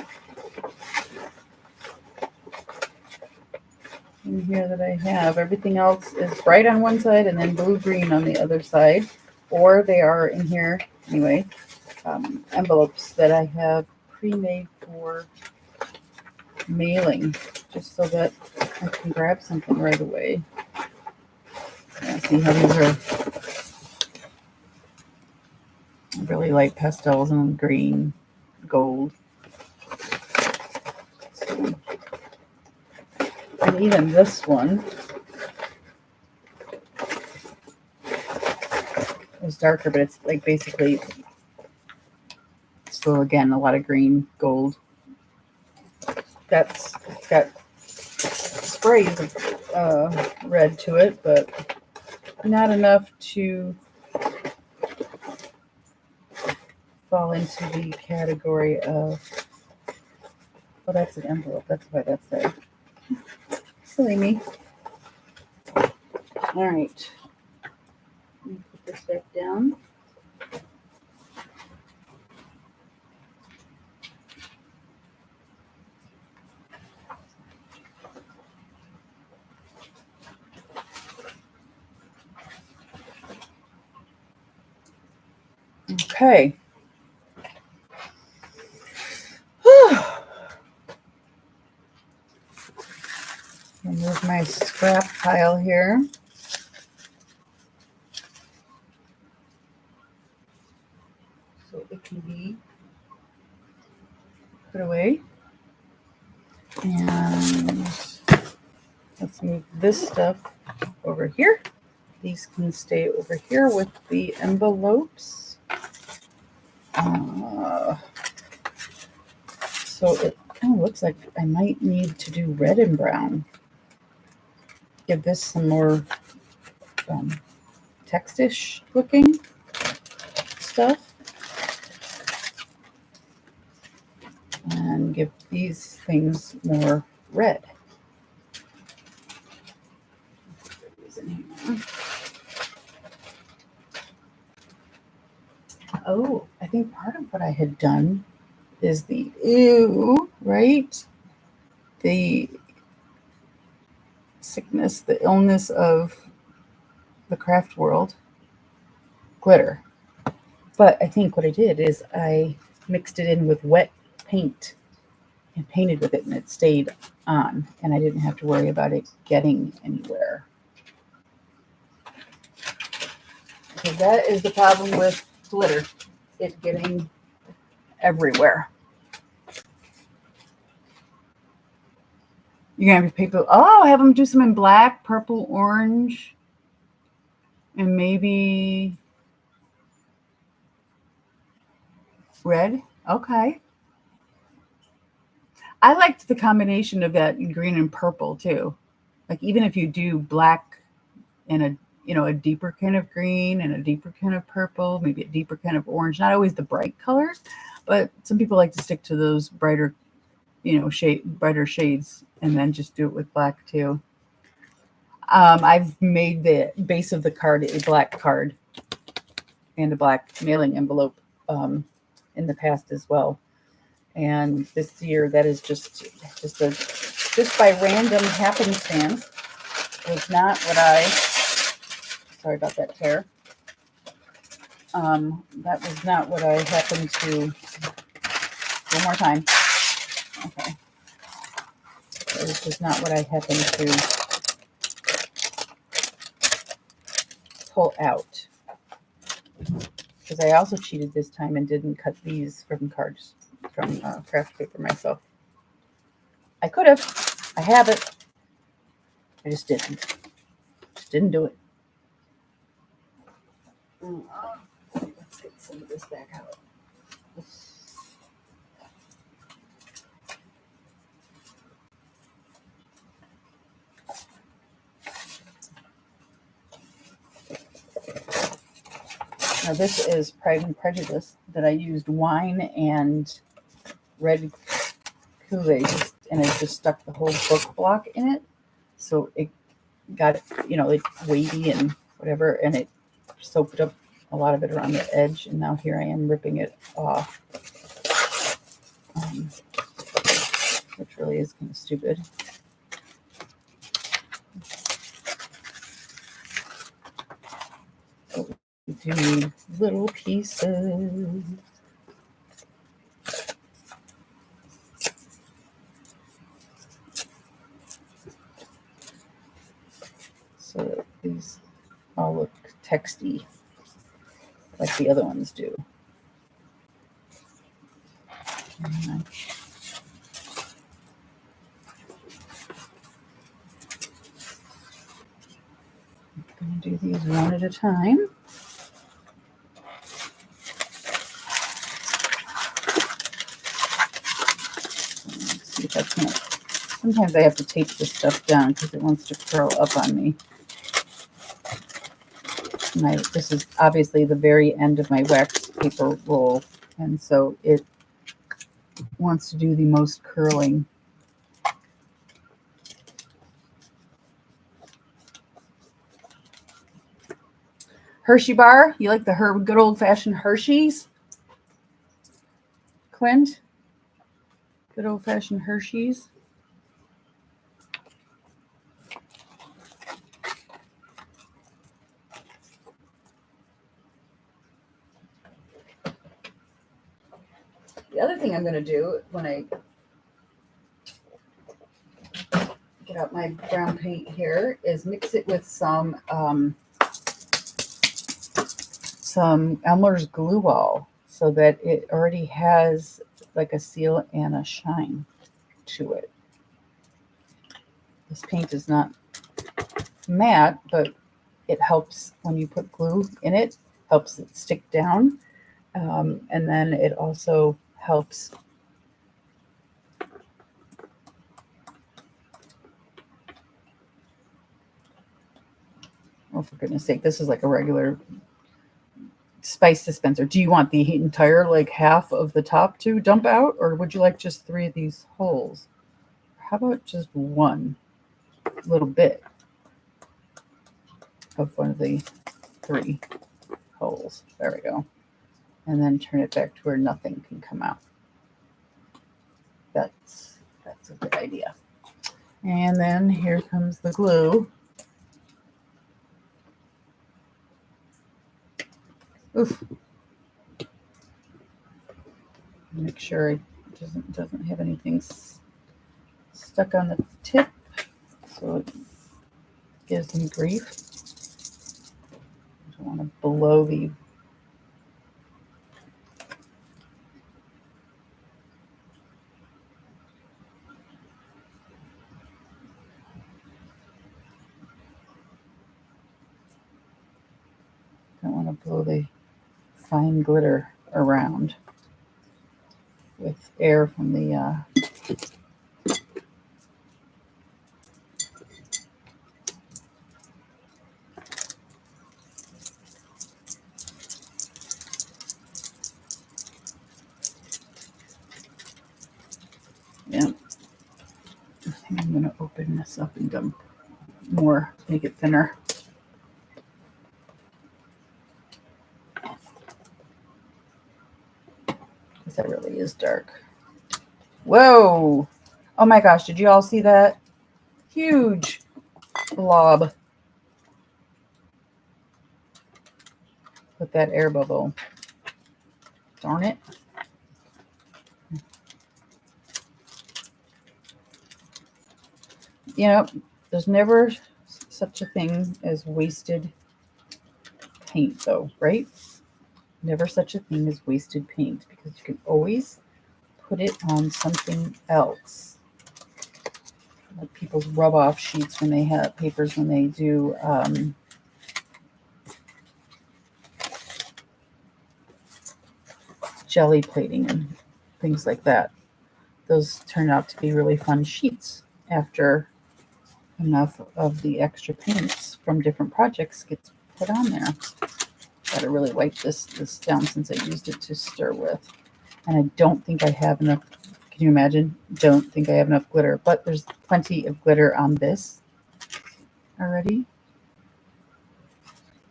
in here that I have. Everything else is bright on one side and then blue-green on the other side. Or they are in here, anyway, envelopes that I have pre-made for mailing, just so that I can grab something right away. Yeah, see how these are really light pastels and green, gold. So, and even this one is darker, but it's like basically still, again, a lot of green, gold. It's got sprays of red to it, but not enough to fall into the category of, oh, that's an envelope. That's why that's there. Silly me. All right. Let me put this back down. Okay. Remove my scrap pile here. So it can be put away. And let's move this stuff over here. These can stay over here with the envelopes. So it kind of looks like I might need to do red and brown. Give this some more textish looking stuff. And give these things more red. Oh, I think part of what I had done is the right? The sickness, the illness of the craft world, glitter. But I think what I did is I mixed it in with wet paint and painted with it, and it stayed on, and I didn't have to worry about it getting anywhere. So that is the problem with glitter, it getting everywhere. You're gonna have people, have them do some in black, purple, orange, and maybe red. Okay. I liked the combination of that green and purple too. Like even if you do black and a a deeper kind of green and a deeper kind of purple, maybe a deeper kind of orange. Not always the bright colors, but some people like to stick to those brighter, brighter shades, and then just do it with black too. I've made the base of the card a black card and a black mailing envelope in the past as well. And this year, that is just by random happenstance, was not what I. Sorry about that tear. That was not what I happened to. One more time. Okay. This is not what I happened to pull out, because I also cheated this time and didn't cut these from cards from craft paper myself. I could have. I have it. I just didn't. Just didn't do it. Let's get some of this back out. Now this is Pride and Prejudice that I used wine and red Kool-Aid, and I just stuck the whole book block in it, so it got like weighty and whatever, and it soaked up a lot of it around the edge, and now here I am ripping it off, which really is kind of stupid. So we do need little pieces. So that these all look texty like the other ones do. And I'm going to do these one at a time. Let's see if I can't. Sometimes I have to tape this stuff down because it wants to curl up on me. This is obviously the very end of my wax paper roll, and so it wants to do the most curling. Hershey bar? You like the good old-fashioned Hershey's? Quint? Good old-fashioned Hershey's? The other thing I'm going to do when I get out my brown paint here is mix it with some Elmer's glue all, so that it already has like a seal and a shine to it. This paint is not matte, but it helps when you put glue in it, helps it stick down, and then it also helps for goodness sake, this is like a regular spice dispenser. Do you want the entire half of the top to dump out, or would you like just 3 of these holes? How about just one little bit of one of the 3 holes? There we go. And then turn it back to where nothing can come out. That's a good idea. And then here comes the glue. Oof. Make sure it doesn't have anything stuck on the tip, so it gives me grief. I don't want to blow the fine glitter around with air from the I'm going to open this up and dump more to make it thinner. Because that really is dark. Whoa! Oh my gosh, did you all see that? Huge blob with that air bubble. Darn it. You know, there's never such a thing as wasted paint, though, right? Never such a thing as wasted paint, because you can always put it on something else. Like people's rub-off sheets when they have papers, when they do jelly plating and things like that. Those turn out to be really fun sheets after enough of the extra paints from different projects gets put on there. Gotta really wipe this down since I used it to stir with. And I don't think I have enough. Can you imagine? Don't think I have enough glitter, but there's plenty of glitter on this already.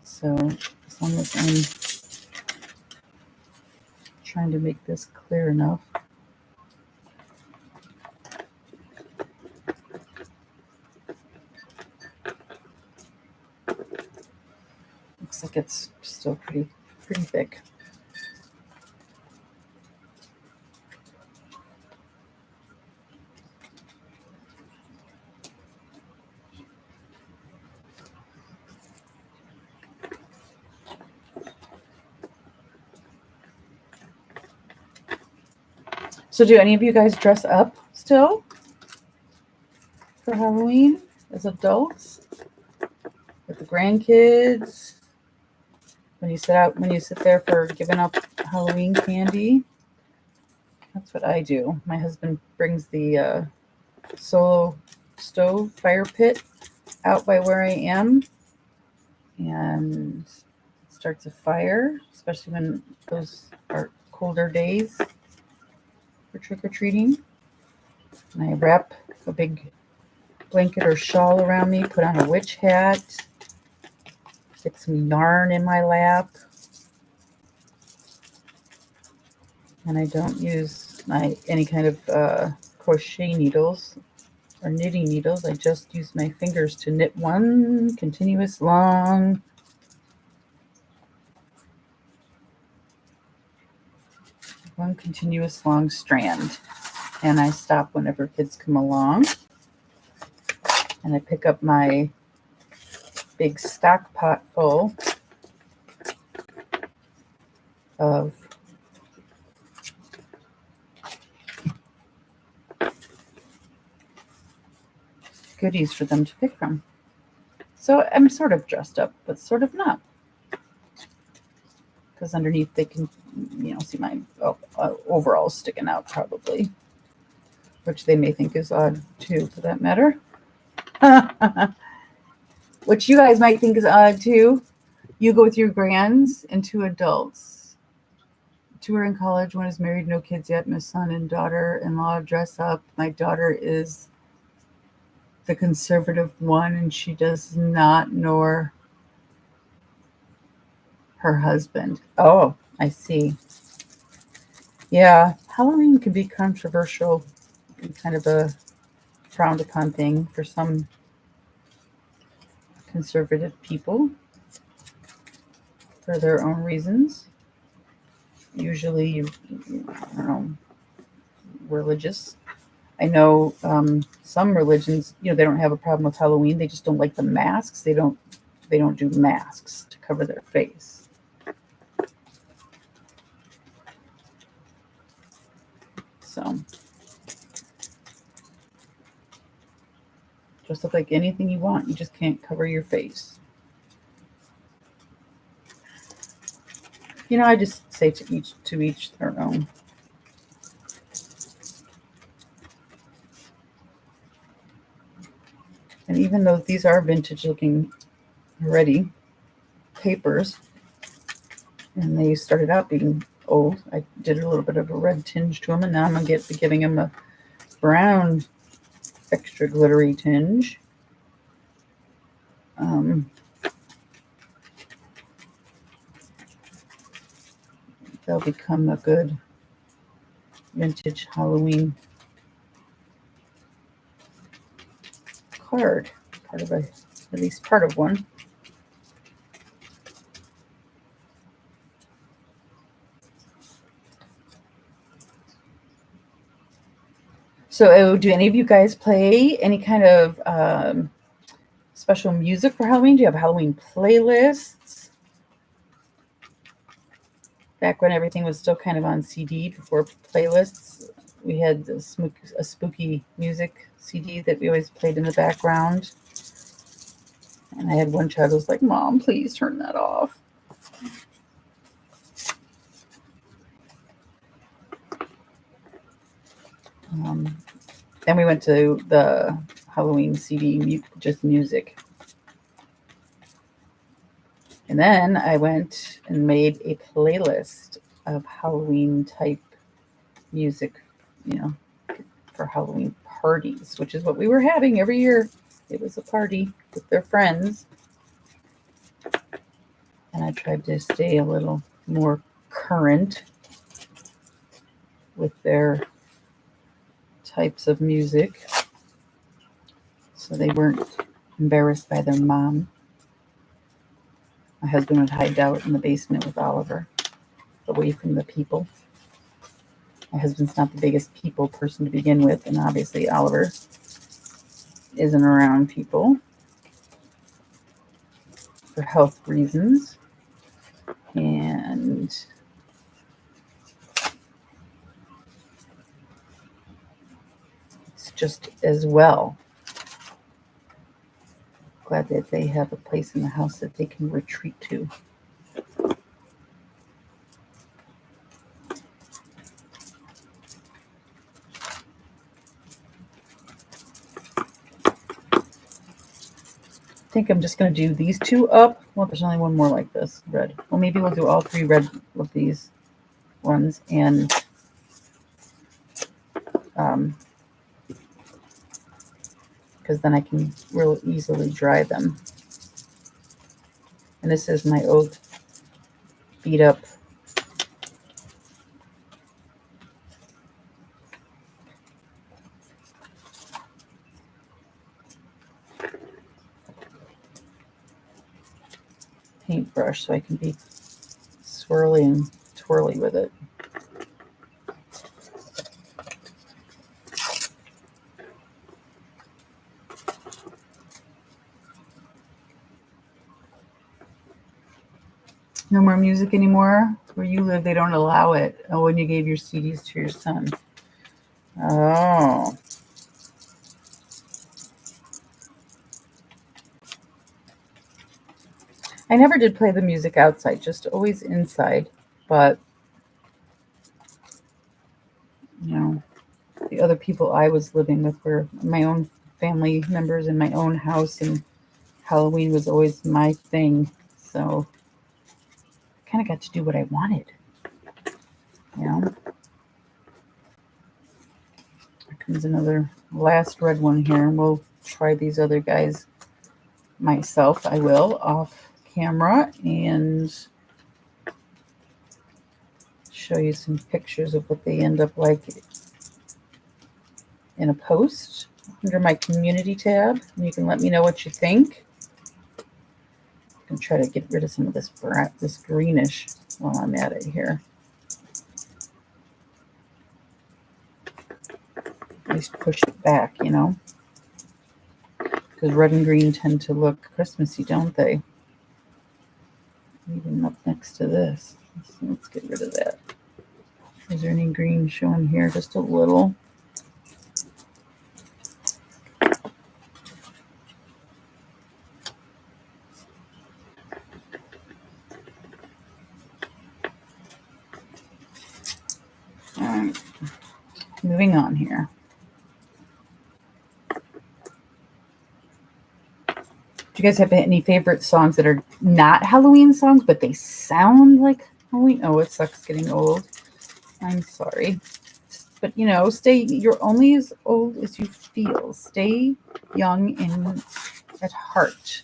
So as long as I'm trying to make this clear enough. Looks like it's still pretty thick. So do any of you guys dress up still for Halloween as adults with the grandkids? When you sit there for giving up Halloween candy? That's what I do. My husband brings the solo stove fire pit out by where I am and starts a fire, especially when those are colder days for trick-or-treating. And I wrap a big blanket or shawl around me, put on a witch hat, get some yarn in my lap. And I don't use any kind of crochet needles or knitting needles. I just use my fingers to knit one continuous long strand. And I stop whenever kids come along. And I pick up my big stock pot full of goodies for them to pick from. So I'm sort of dressed up, but sort of not. Because underneath they can, see my overalls sticking out probably. Which they may think is odd too, for that matter. Which you guys might think is odd too. You go with your grands and two adults. Two are in college, one is married, no kids yet. My son and daughter-in-law dress up. My daughter is the conservative one, and she does not know her husband. Oh, I see. Yeah, Halloween can be controversial, kind of a frowned upon thing for some conservative people for their own reasons. Usually, I don't know, religious. I know some religions, they don't have a problem with Halloween. They just don't like the masks. They don't do masks to cover their face. So just look like anything you want. You just can't cover your face. I just say to each their own. And even though these are vintage looking already papers, and they started out being old, I did a little bit of a red tinge to them, and now I'm going to be giving them a brown extra glittery tinge. They'll become a good vintage Halloween card, at least part of one. So do any of you guys play any kind of special music for Halloween? Do you have Halloween playlists? Back when everything was still kind of on CD before playlists, we had a spooky music CD that we always played in the background. And I had one child who was like, "Mom, please turn that off." Then we went to the Halloween CD, just music. And then I went and made a playlist of Halloween type music, for Halloween parties, which is what we were having every year. It was a party with their friends. And I tried to stay a little more current with their types of music, so they weren't embarrassed by their mom. My husband would hide out in the basement with Oliver, away from the people. My husband's not the biggest people person to begin with, and obviously Oliver isn't around people for health reasons. And it's just as well. Glad that they have a place in the house that they can retreat to. I think I'm just going to do these two up. Well, there's only one more like this, red. Well, maybe we'll do all three red of these ones, and because then I can real easily dry them. And this is my old beat up paintbrush, so I can be swirly and twirly with it. No more music anymore? Where you live, they don't allow it. Oh, when you gave your CDs to your son. Oh. I never did play the music outside, just always inside. But, the other people I was living with were my own family members in my own house, and Halloween was always my thing. So I kind of got to do what I wanted. There comes another last red one here, and we'll try these other guys myself. I will off camera and show you some pictures of what they end up like in a post under my community tab, and you can let me know what you think. I'm going to try to get rid of some of this greenish while I'm at it here. At least push it back, because red and green tend to look Christmassy, don't they? Even up next to this. Let's get rid of that. Is there any green showing here? Just a little. All right. Moving on here. Do you guys have any favorite songs that are not Halloween songs, but they sound like Halloween? Oh, it sucks getting old. I'm sorry. But, you're only as old as you feel. Stay young at heart.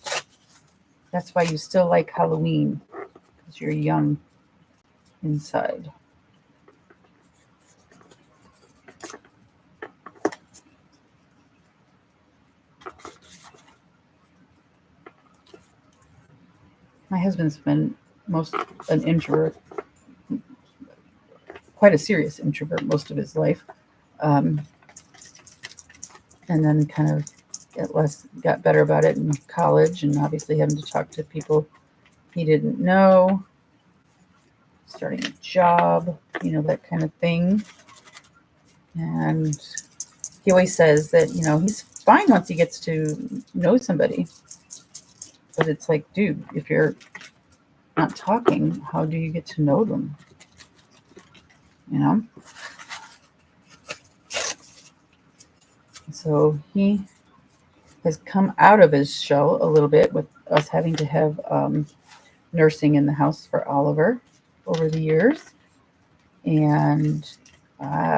That's why you still like Halloween, because you're young inside. My husband's been an introvert, quite a serious introvert most of his life. And then kind of got better about it in college, and obviously having to talk to people he didn't know, starting a job, that kind of thing. And he always says that, he's fine once he gets to know somebody. But it's like, dude, if you're not talking, how do you get to know them? So he has come out of his shell a little bit with us having to have nursing in the house for Oliver over the years. And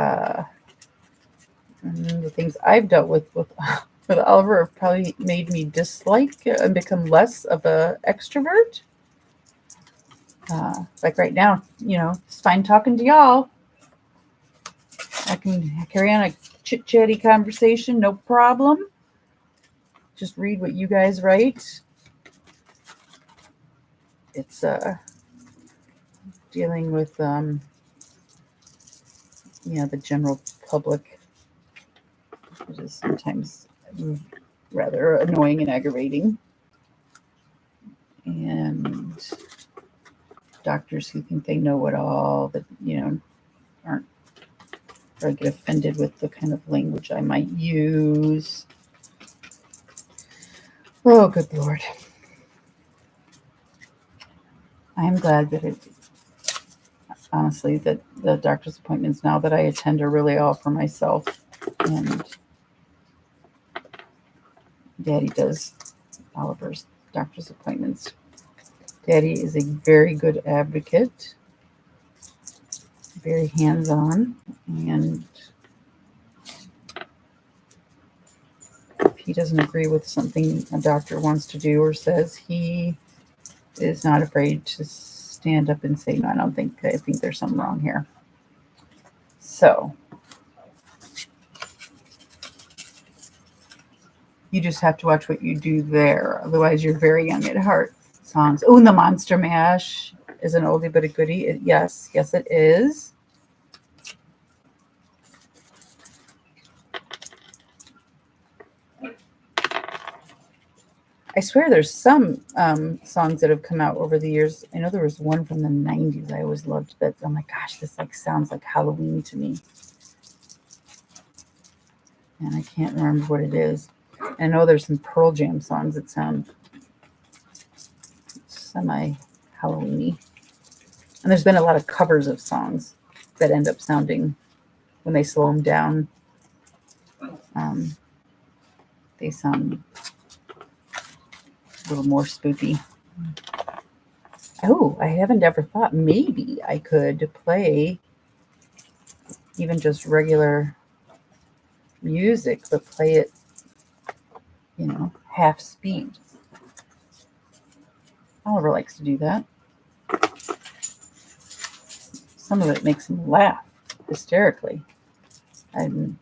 the things I've dealt with Oliver have probably made me dislike and become less of an extrovert. Like right now, it's fine talking to y'all. I can carry on a chit-chatty conversation, no problem. Just read what you guys write. It's dealing with the general public, which is sometimes rather annoying and aggravating. And doctors who think they know it all, but aren't, or I get offended with the kind of language I might use. Oh, good Lord. I am glad that honestly, that the doctor's appointments now that I attend are really all for myself. And Daddy does Oliver's doctor's appointments. Daddy is a very good advocate, very hands-on, and if he doesn't agree with something a doctor wants to do or says, he is not afraid to stand up and say, no, I think there's something wrong here. So you just have to watch what you do there. Otherwise, you're very young at heart. Songs. Oh, and the Monster Mash is an oldie but a goodie. Yes, it is. I swear there's some songs that have come out over the years. I know there was one from the 90s I always loved that. Oh my gosh, this sounds like Halloween to me. And I can't remember what it is. I know there's some Pearl Jam songs that sound semi-Halloween-y. And there's been a lot of covers of songs that end up sounding, when they slow them down, they sound a little more spooky. Oh, I haven't ever thought maybe I could play even just regular music, but play it, half speed. Oliver likes to do that. Some of it makes him laugh hysterically. And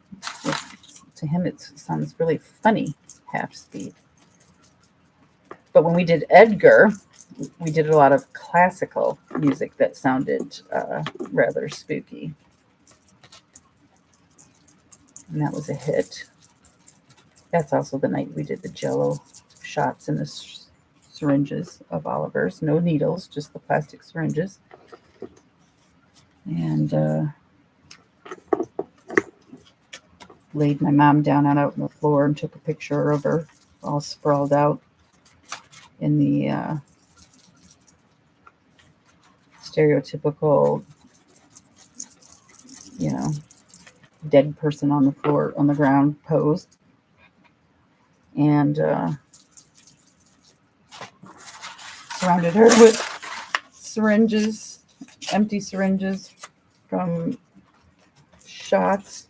to him, it sounds really funny, half speed. But when we did Edgar, we did a lot of classical music that sounded rather spooky. And that was a hit. That's also the night we did the Jell-O shots in the syringes of Oliver's. No needles, just the plastic syringes. And laid my mom down out on the floor and took a picture of her all sprawled out in the stereotypical, dead person on the floor, on the ground pose. And surrounded her with syringes, empty syringes from shots,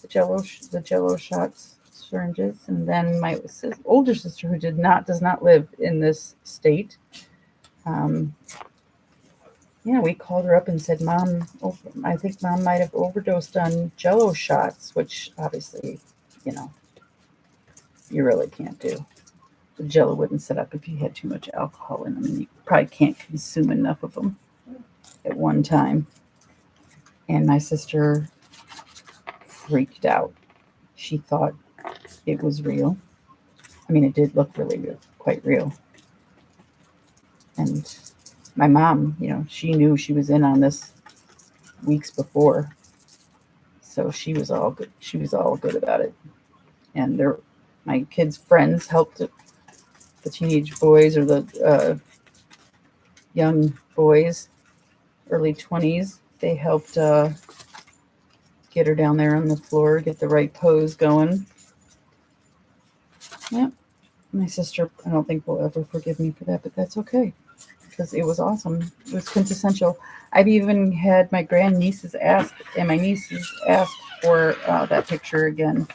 the Jello shots syringes, and then my older sister, who does not live in this state. We called her up and said, "Mom, I think Mom might have overdosed on Jello shots," which obviously, you really can't do. The Jello wouldn't set up if you had too much alcohol in them, and you probably can't consume enough of them at one time. And my sister freaked out. She thought it was real. I mean, it did look really real, quite real. And my mom, she knew she was in on this weeks before, so she was all good. She was all good about it. And my kids' friends helped the teenage boys, or the young boys, early 20s. They helped get her down there on the floor, get the right pose going. Yep. My sister, I don't think will ever forgive me for that, but that's okay, because it was awesome. It was quintessential. I've even had my grandnieces and my nieces ask for that picture again,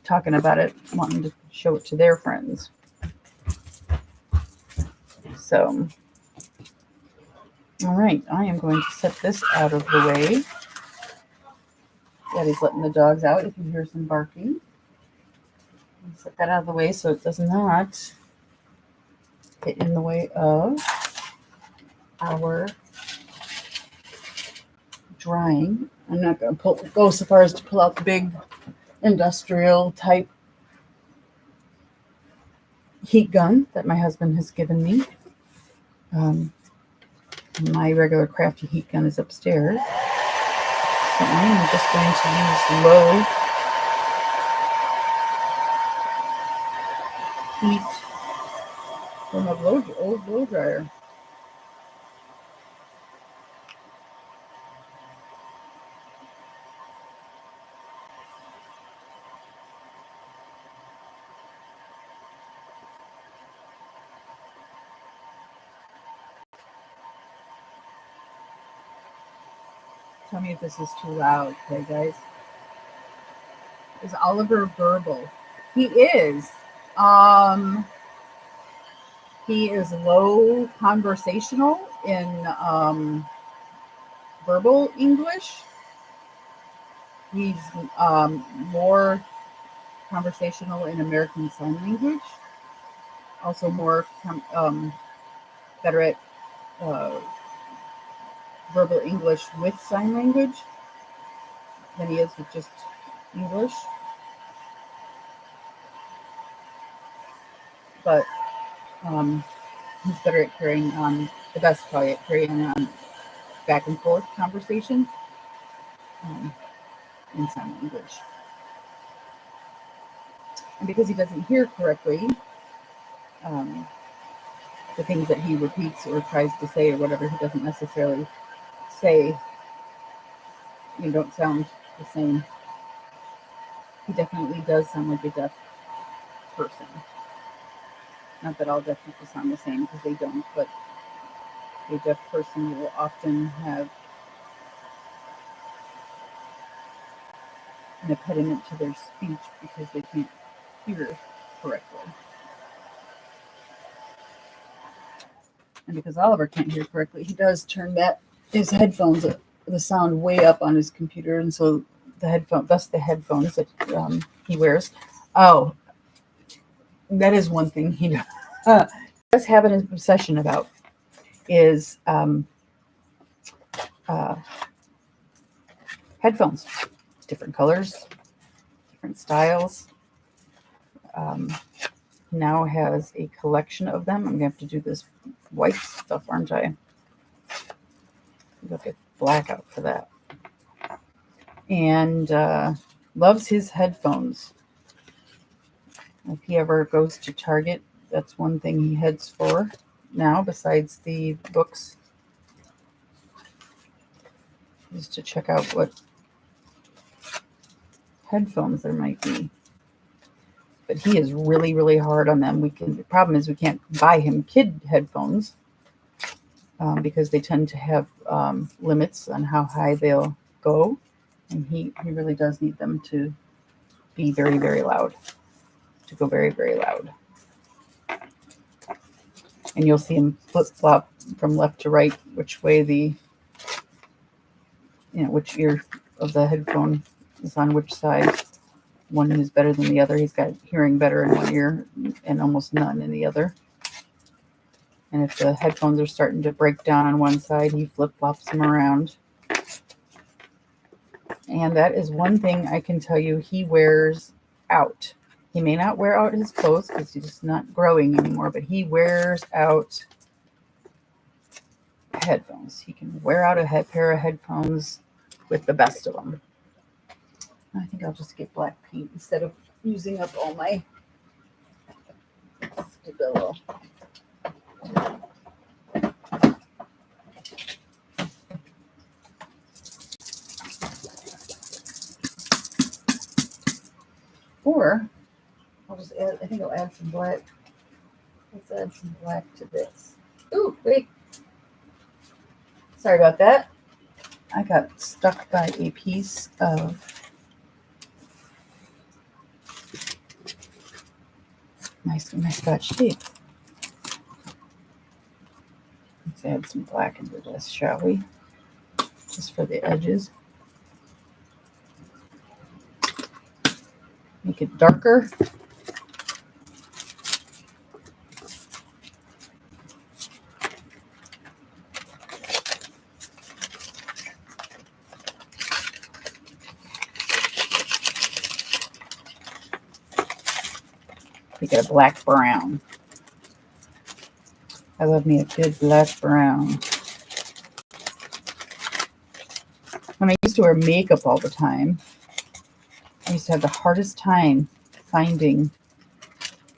talking about it, wanting to show it to their friends. So, all right, I am going to set this out of the way. Daddy's letting the dogs out. You can hear some barking. Set that out of the way so it does not get in the way of our drying. I'm not going to go so far as to pull out the big industrial type heat gun that my husband has given me. My regular crafty heat gun is upstairs. So I am just going to use low heat from a old blow dryer. Tell me if this is too loud, okay, guys? Is Oliver verbal? He is. He is low conversational in verbal English. He's more conversational in American Sign Language. Also more better at verbal English with sign language than he is with just English. But he's better at carrying on, the best probably at carrying on back and forth conversation in sign language. And because he doesn't hear correctly, the things that he repeats or tries to say or whatever he doesn't necessarily say, don't sound the same. He definitely does sound like a deaf person. Not that all deaf people sound the same, because they don't, but a deaf person will often have an impediment to their speech because they can't hear correctly. And because Oliver can't hear correctly, he does turn his headphones, the sound way up on his computer, and so the headphones that he wears. Oh, that is one thing he does have an obsession about is headphones, different colors, different styles. Now has a collection of them. I'm gonna have to do this white stuff, aren't I? Look at blackout for that. And loves his headphones. If he ever goes to Target, that's one thing he heads for now, besides the books, is to check out what headphones there might be. But he is really, really hard on them. The problem is we can't buy him kid headphones because they tend to have limits on how high they'll go. And he really does need them to be very, very loud, to go very, very loud. And you'll see him flip-flop from left to right, which way which ear of the headphone is on which side. One is better than the other. He's got hearing better in one ear and almost none in the other. And if the headphones are starting to break down on one side, he flip-flops them around. And that is one thing I can tell you he wears out. He may not wear out his clothes because he's not growing anymore, but he wears out headphones. He can wear out a pair of headphones with the best of them. I think I'll just get black paint instead of using up all my Stabilo. Or I'll just add, I think I'll add some black. Let's add some black to this. Ooh, wait. Sorry about that. I got stuck by a piece of my Scotch tape. Let's add some black into this, shall we? Just for the edges. Make it darker. Make it a black brown. I love me a good black brown. When I used to wear makeup all the time, I used to have the hardest time finding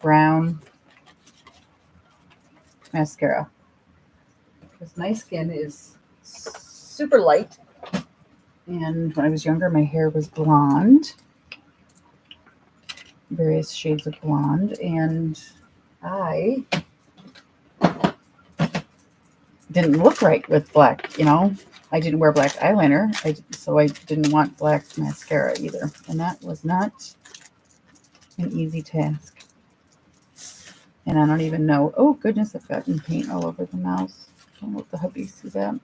brown mascara because my skin is super light, and when I was younger my hair was blonde, various shades of blonde, and I didn't look right with black, I didn't wear black eyeliner, so I didn't want black mascara either, and that was not an easy task. And I don't even know. Oh, goodness, I've gotten paint all over the mouse. Don't let the hubby see that.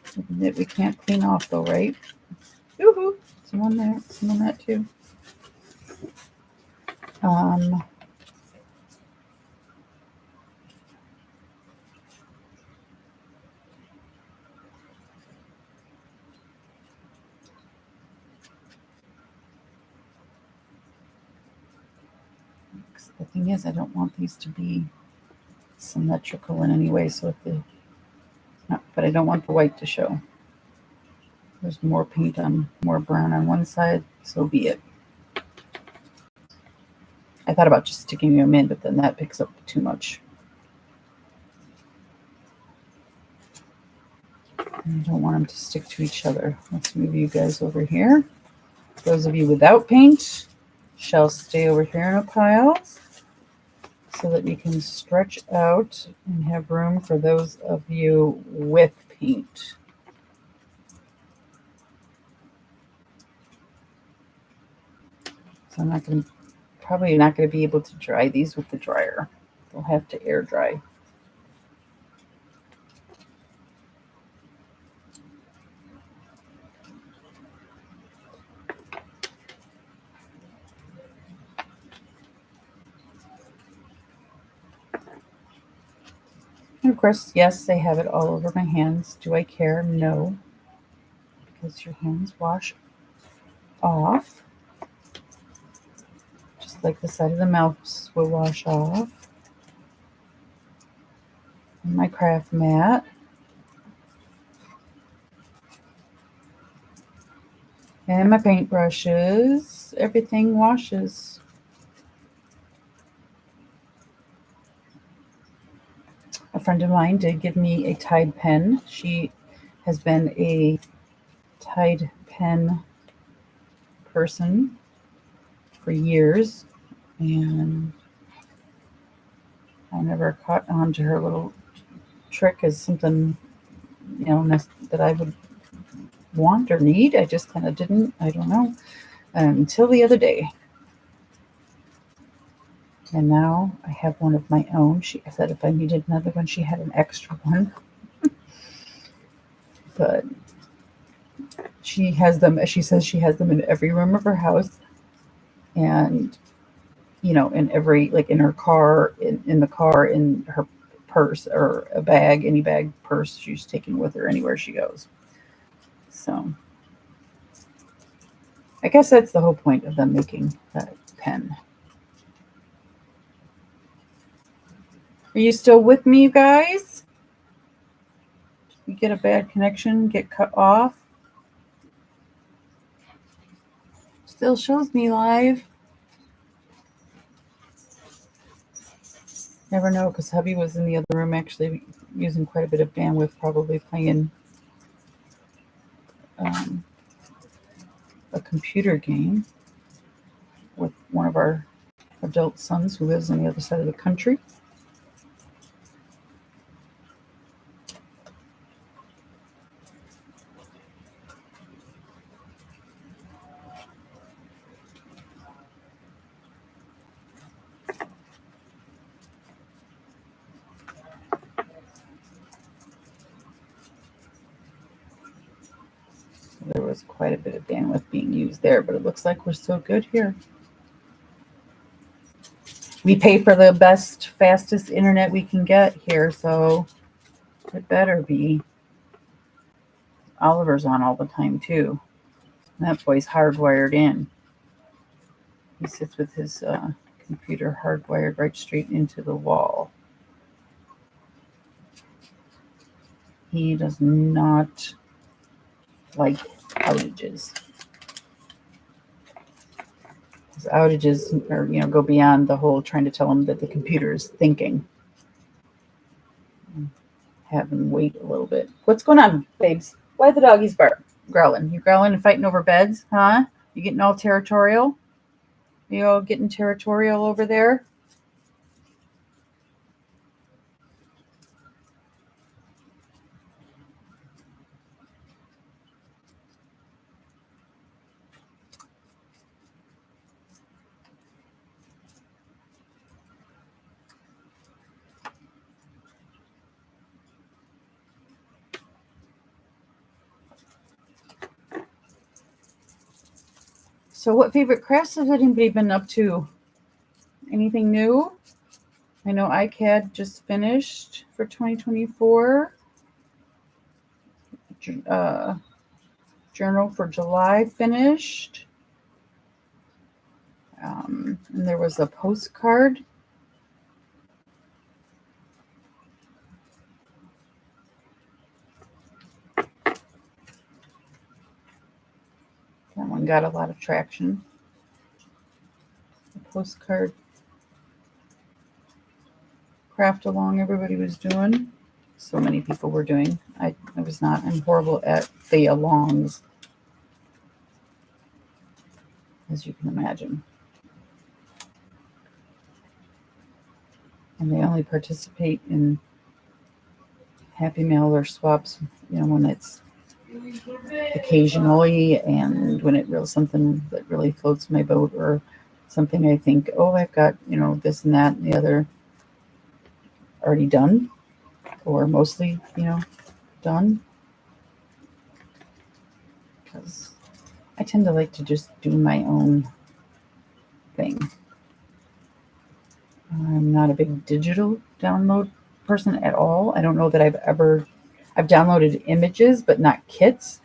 Something that we can't clean off, though, right? Yoo-hoo! Some on there. Some on that, too. The thing is, I don't want these to be symmetrical in any way, so but I don't want the white to show. There's more paint on, more brown on one side, so be it. I thought about just sticking them in, but then that picks up too much. I don't want them to stick to each other. Let's move you guys over here. Those of you without paint shall stay over here in a pile so that we can stretch out and have room for those of you with paint. So I'm probably not going to be able to dry these with the dryer. They'll have to air dry. And of course, yes, I have it all over my hands. Do I care? No. Because your hands wash off. Just like the side of the mouse will wash off. And my craft mat. And my paintbrushes. Everything washes. A friend of mine did give me a Tide pen. She has been a Tide pen person for years, and I never caught on to her little trick as something, that I would want or need. I just kind of didn't. I don't know. Until the other day. And now I have one of my own. She said if I needed another one, she had an extra one. But she has them, she says she has them in every room of her house. And, in every, like in her car, in the car, in her purse or a bag, any bag, purse she's taking with her anywhere she goes. So I guess that's the whole point of them making that pen. Are you still with me, you guys? Did we get a bad connection, get cut off? Still shows me live. Never know, because hubby was in the other room actually using quite a bit of bandwidth, probably playing a computer game with one of our adult sons who lives on the other side of the country. There was quite a bit of bandwidth being used there, but it looks like we're still good here. We pay for the best, fastest internet we can get here, so it better be. Oliver's on all the time, too. And that boy's hardwired in. He sits with his computer hardwired right straight into the wall. He does not like outages. His outages are, go beyond the whole trying to tell him that the computer is thinking. Have him wait a little bit. What's going on, babes? Why the doggies growling? You growling and fighting over beds, huh? You getting all territorial? You all getting territorial over there? So what favorite crafts has anybody been up to? Anything new? I know iCAD just finished for 2024. Journal for July finished. And there was a postcard. That one got a lot of traction. The postcard craft along everybody was doing. So many people were doing. I was not. I'm horrible at the alongs, as you can imagine. And they only participate in Happy Mail or swaps, when it's occasionally, and when it really something that really floats my boat, or something I think, I've got this and that and the other already done, or mostly done, because I tend to like to just do my own thing. I'm not a big digital download person at all. I don't know that I've downloaded images, but not kits.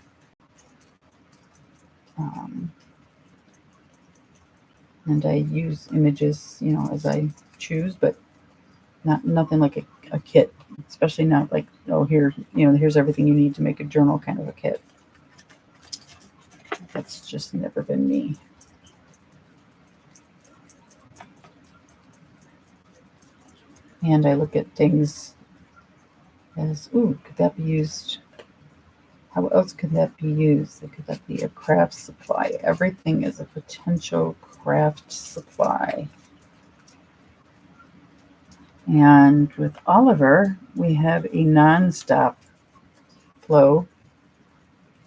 And I use images, as I choose, but nothing like a kit, especially not like, here's everything you need to make a journal kind of a kit. That's just never been me. And I look at things as, could that be used? How else could that be used? Could that be a craft supply? Everything is a potential craft supply. And with Oliver, we have a non-stop flow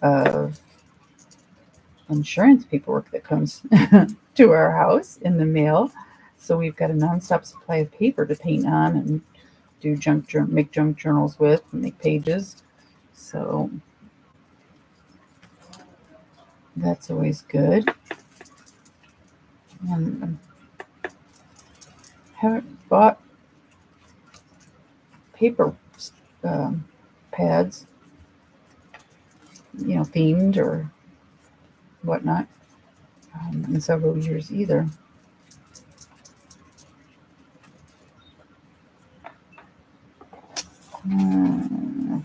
of insurance paperwork that comes to our house in the mail. So we've got a nonstop supply of paper to paint on and do make junk journals with and make pages. So that's always good. And I haven't bought paper pads, themed or whatnot, in several years either.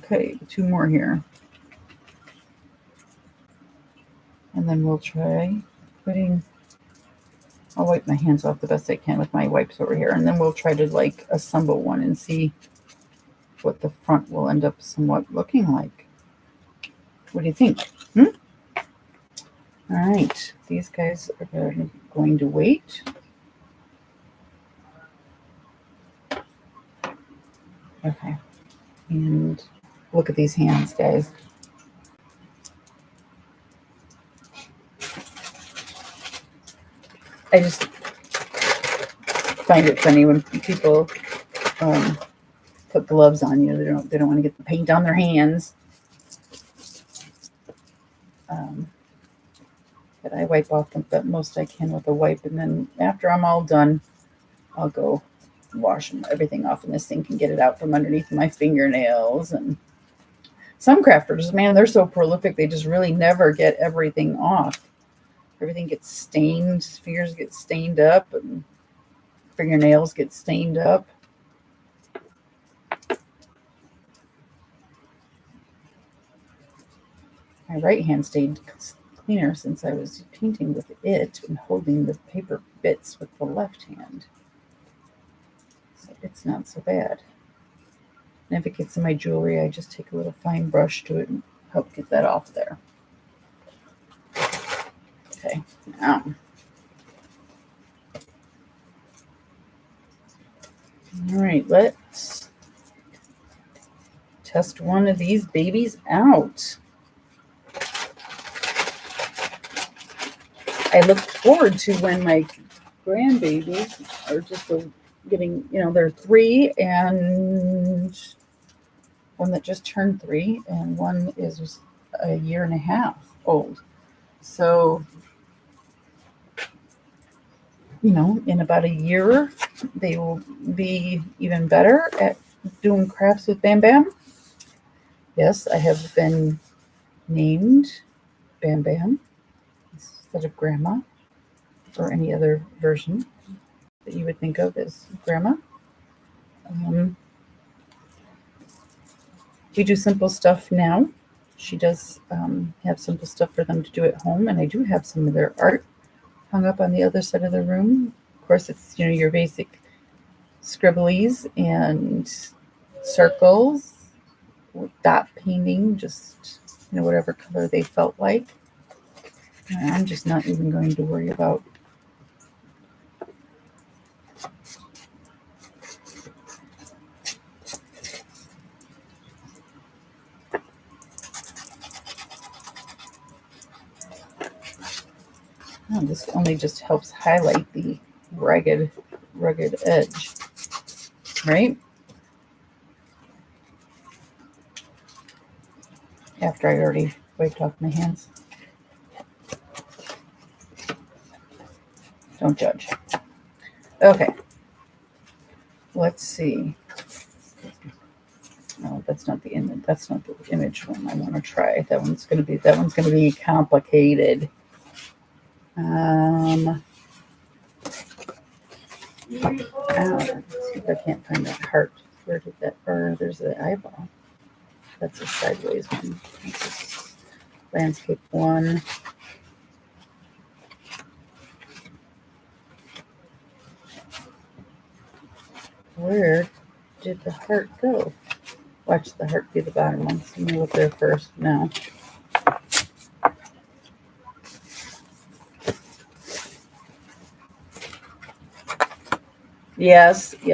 Okay, 2 more here. And then we'll try I'll wipe my hands off the best I can with my wipes over here. And then we'll try to assemble one and see what the front will end up somewhat looking like. What do you think? All right, these guys are going to wait. Okay, and look at these hands, guys. I just find it funny when people put gloves on. They don't want to get the paint on their hands. But I wipe off the most I can with a wipe, and then after I'm all done, I'll go wash everything off in the sink and get it out from underneath my fingernails. And some crafters, man, they're so prolific, they just really never get everything off. Everything gets stained, fingers get stained up, and fingernails get stained up. My right hand stayed cleaner since I was painting with it and holding the paper bits with the left hand. So it's not so bad. And if it gets in my jewelry, I just take a little fine brush to it and help get that off there. Okay, now. All right, let's test one of these babies out. I look forward to when my grandbabies are just getting, they're 3 and one that just turned 3 and one is a year and a half old. So, in about a year, they will be even better at doing crafts with Bam Bam. Yes, I have been named Bam Bam instead of Grandma or any other version that you would think of as Grandma. We do simple stuff now. She does have simple stuff for them to do at home, and I do have some of their art hung up on the other side of the room. Of course, it's your basic scribblies and circles, dot painting, just whatever color they felt like. And I'm just not even going to worry about this only just helps highlight the rugged edge, right? After I already wiped off my hands. Don't judge. Okay. Let's see. No, that's not the image. That's not the image one I want to try. That one's gonna be complicated. Let's see if I can't find that heart. Where did that? There's the eyeball. That's a sideways one. That's a landscape one. Where did the heart go? Watch the heart be the bottom one. So I'm gonna look there first now. Yes. I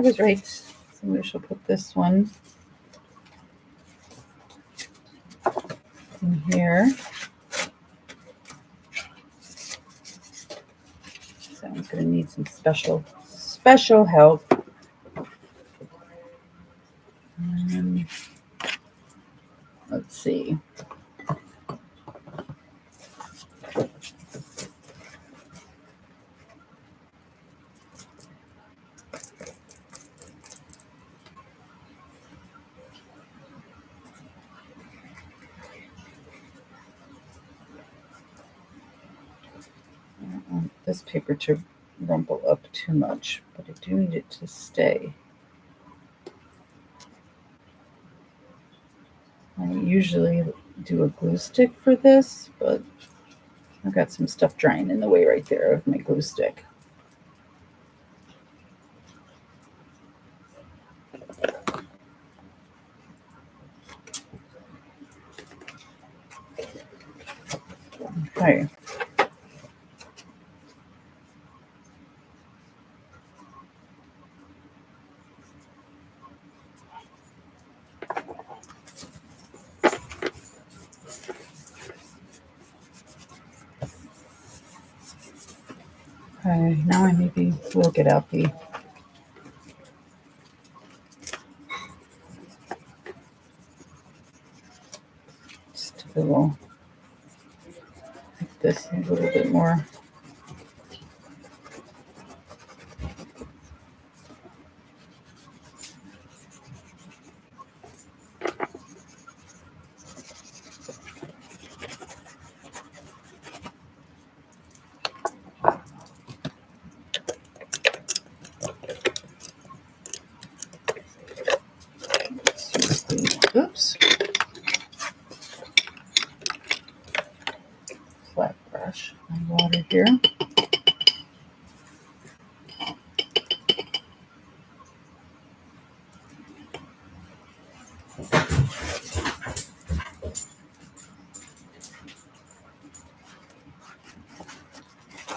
was right. So we shall put this one in here. Someone's going to need some special help. Let's see. I don't want this paper to rumple up too much, but I do need it to stay. I usually do a glue stick for this, but I've got some stuff drying in the way right there of my glue stick. Okay. Okay, now I maybe will get out the just a little, like this, a little bit more. Oops. Flat brush my water here.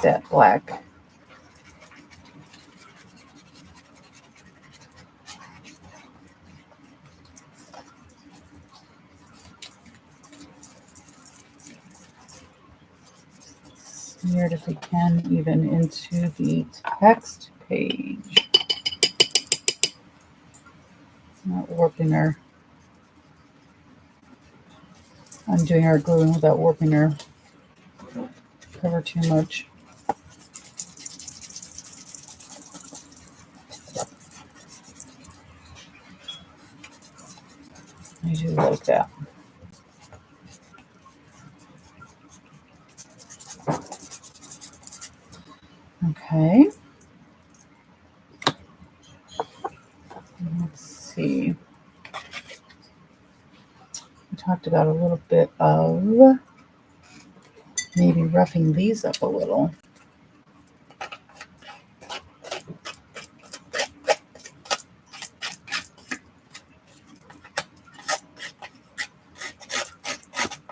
That black. Smear it if we can, even into the text page. Not warping our, undoing our glue without warping our cover too much. I do like that. Okay. Let's see. We talked about a little bit of maybe roughing these up a little.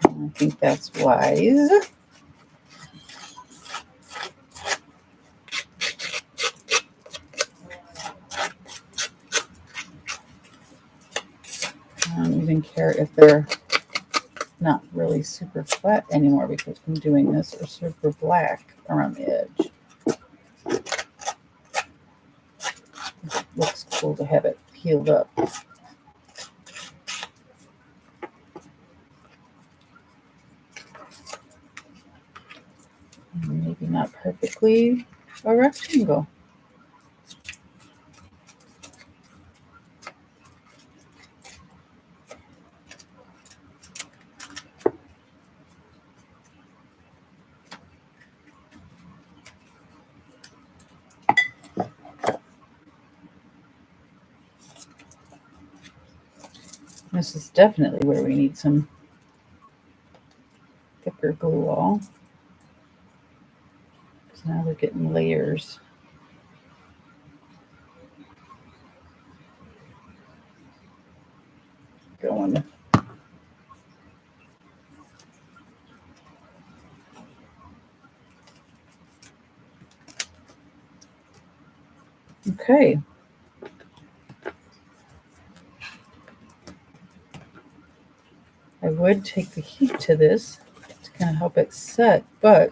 I think that's wise. I don't even care if they're not really super flat anymore because I'm doing this, or super black around the edge. It looks cool to have it peeled up. Maybe not perfectly a rectangle. This is definitely where we need some thicker glue wall. So now we're getting layers. Going. Okay. I would would take the heat to this to kind of help it set, but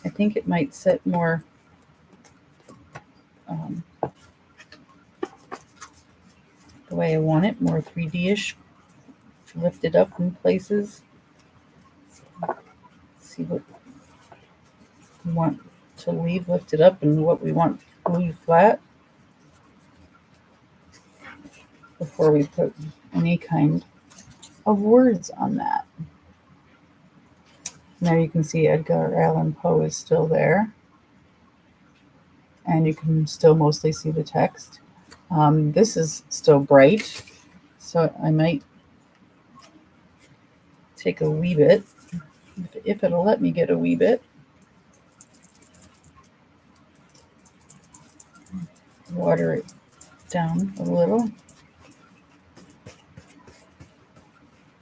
I think it might set more the way I want it, more 3D-ish, lifted up in places. Let's see what we want to leave lifted up and what we want to leave flat before we put any kind of words on that. Now you can see Edgar Allan Poe is still there, and you can still mostly see the text. This is still bright, so I might take a wee bit, if it'll let me get a wee bit. Water it down a little.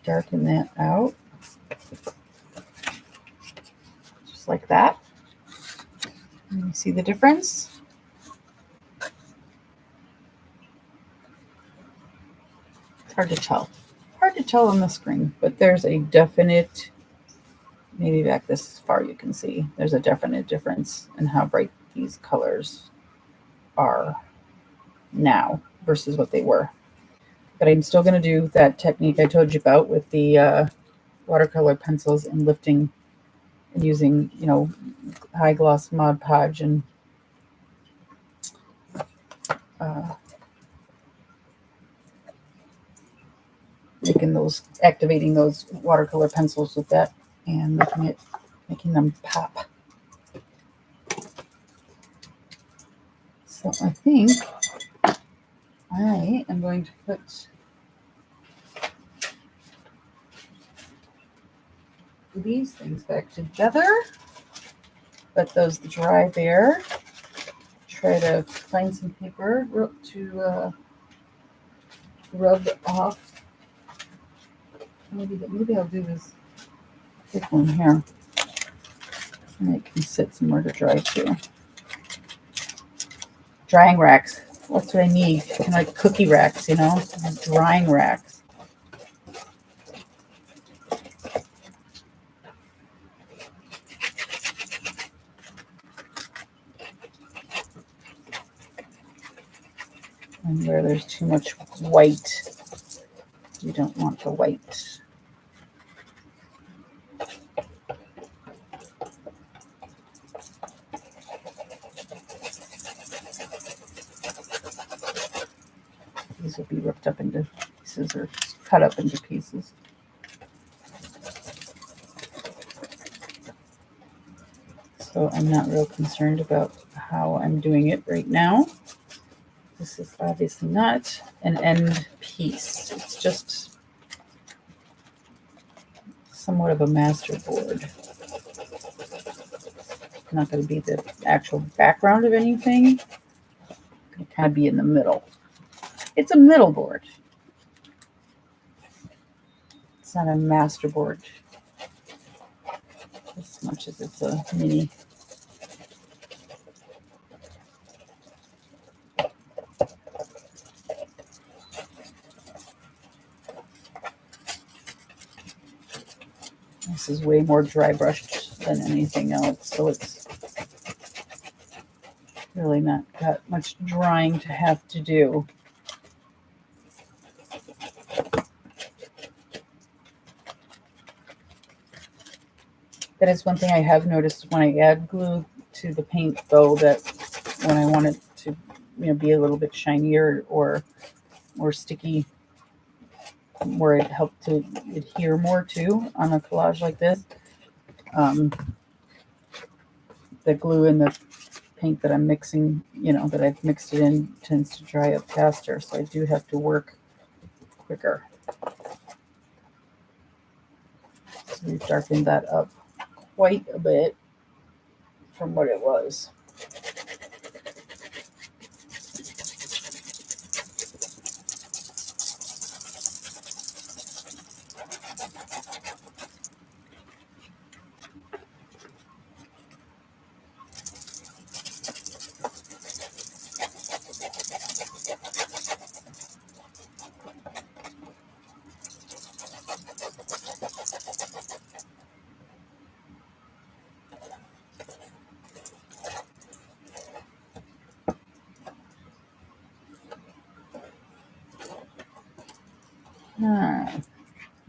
Darken that out. Just like that. You see the difference? It's hard to tell. Hard to tell on the screen, but there's a definite, maybe back this far you can see, there's a definite difference in how bright these colors are now versus what they were. But I'm still going to do that technique I told you about with the watercolor pencils and lifting and using, high gloss Mod Podge and activating those watercolor pencils with that and making them pop. So I think I am going to put these things back together. Let those dry there. Try to find some paper to rub off. Maybe I'll do this thick one here, and it can sit somewhere to dry too. Drying racks. That's what I need. Kind of like cookie racks, drying racks. And where there's too much white, you don't want the white. These will be ripped up into pieces or cut up into pieces. So I'm not real concerned about how I'm doing it right now. This is obviously not an end piece. It's just somewhat of a master board. It's not going to be the actual background of anything. It's going to kind of be in the middle. It's a middle board. It's not a master board as much as it's a mini. This is way more dry brushed than anything else, so it's really not got much drying to have to do. That is one thing I have noticed when I add glue to the paint, though, that when I want it to be a little bit shinier or more sticky, where it helped to adhere more to on a collage like this, the glue in the paint that I'm mixing, that I've mixed it in, tends to dry up faster, so I do have to work quicker. So we've darkened that up quite a bit from what it was.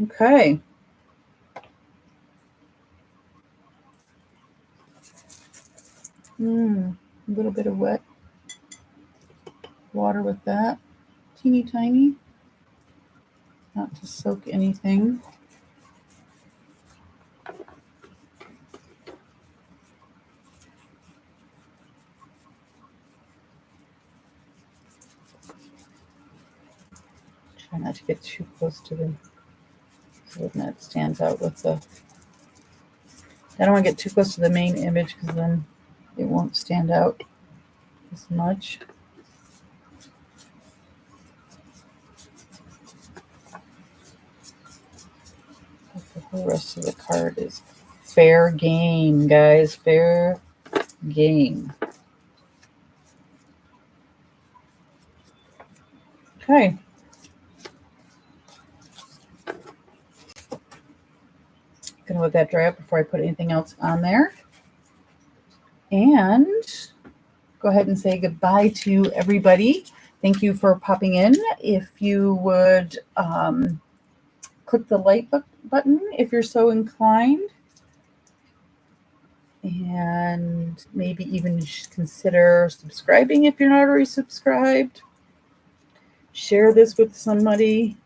Okay. A little bit of wet water with that. Teeny tiny. Not to soak anything. Try not to get too close to the, so that it stands out with the, I don't want to get too close to the main image because then it won't stand out as much. The rest of the card is fair game, guys. Fair game. Okay. Gonna let that dry up before I put anything else on there. And go ahead and say goodbye to everybody. Thank you for popping in. If you would click the like button if you're so inclined, and maybe even consider subscribing if you're not already subscribed. Share this with somebody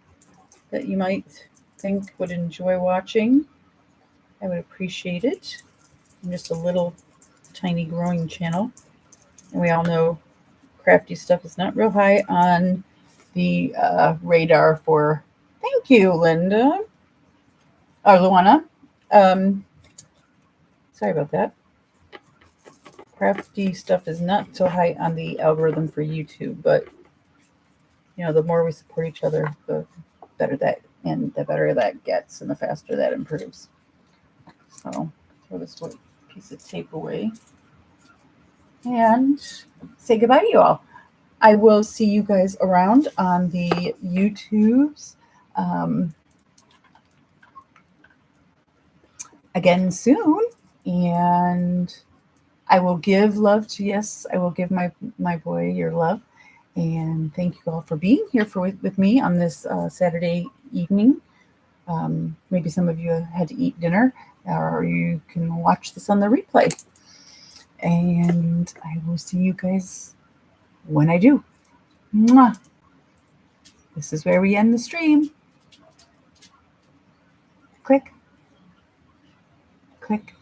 that you might think would enjoy watching. I would appreciate it. I'm just a little tiny growing channel, and we all know crafty stuff is not real high on the radar for. Thank you, Linda. Or Luana. Sorry about that. Crafty stuff is not so high on the algorithm for YouTube, but you know, the more we support each other, the better that, and the better that gets, and the faster that improves. So throw this piece of tape away and say goodbye to you all. I will see you guys around on the YouTubes again soon, and I will give love to, yes, I will give my boy your love. And thank you all for being here with me on this Saturday evening. Maybe some of you had to eat dinner, or you can watch this on the replay. And I will see you guys when I do. Mwah. This is where we end the stream. Click. Click.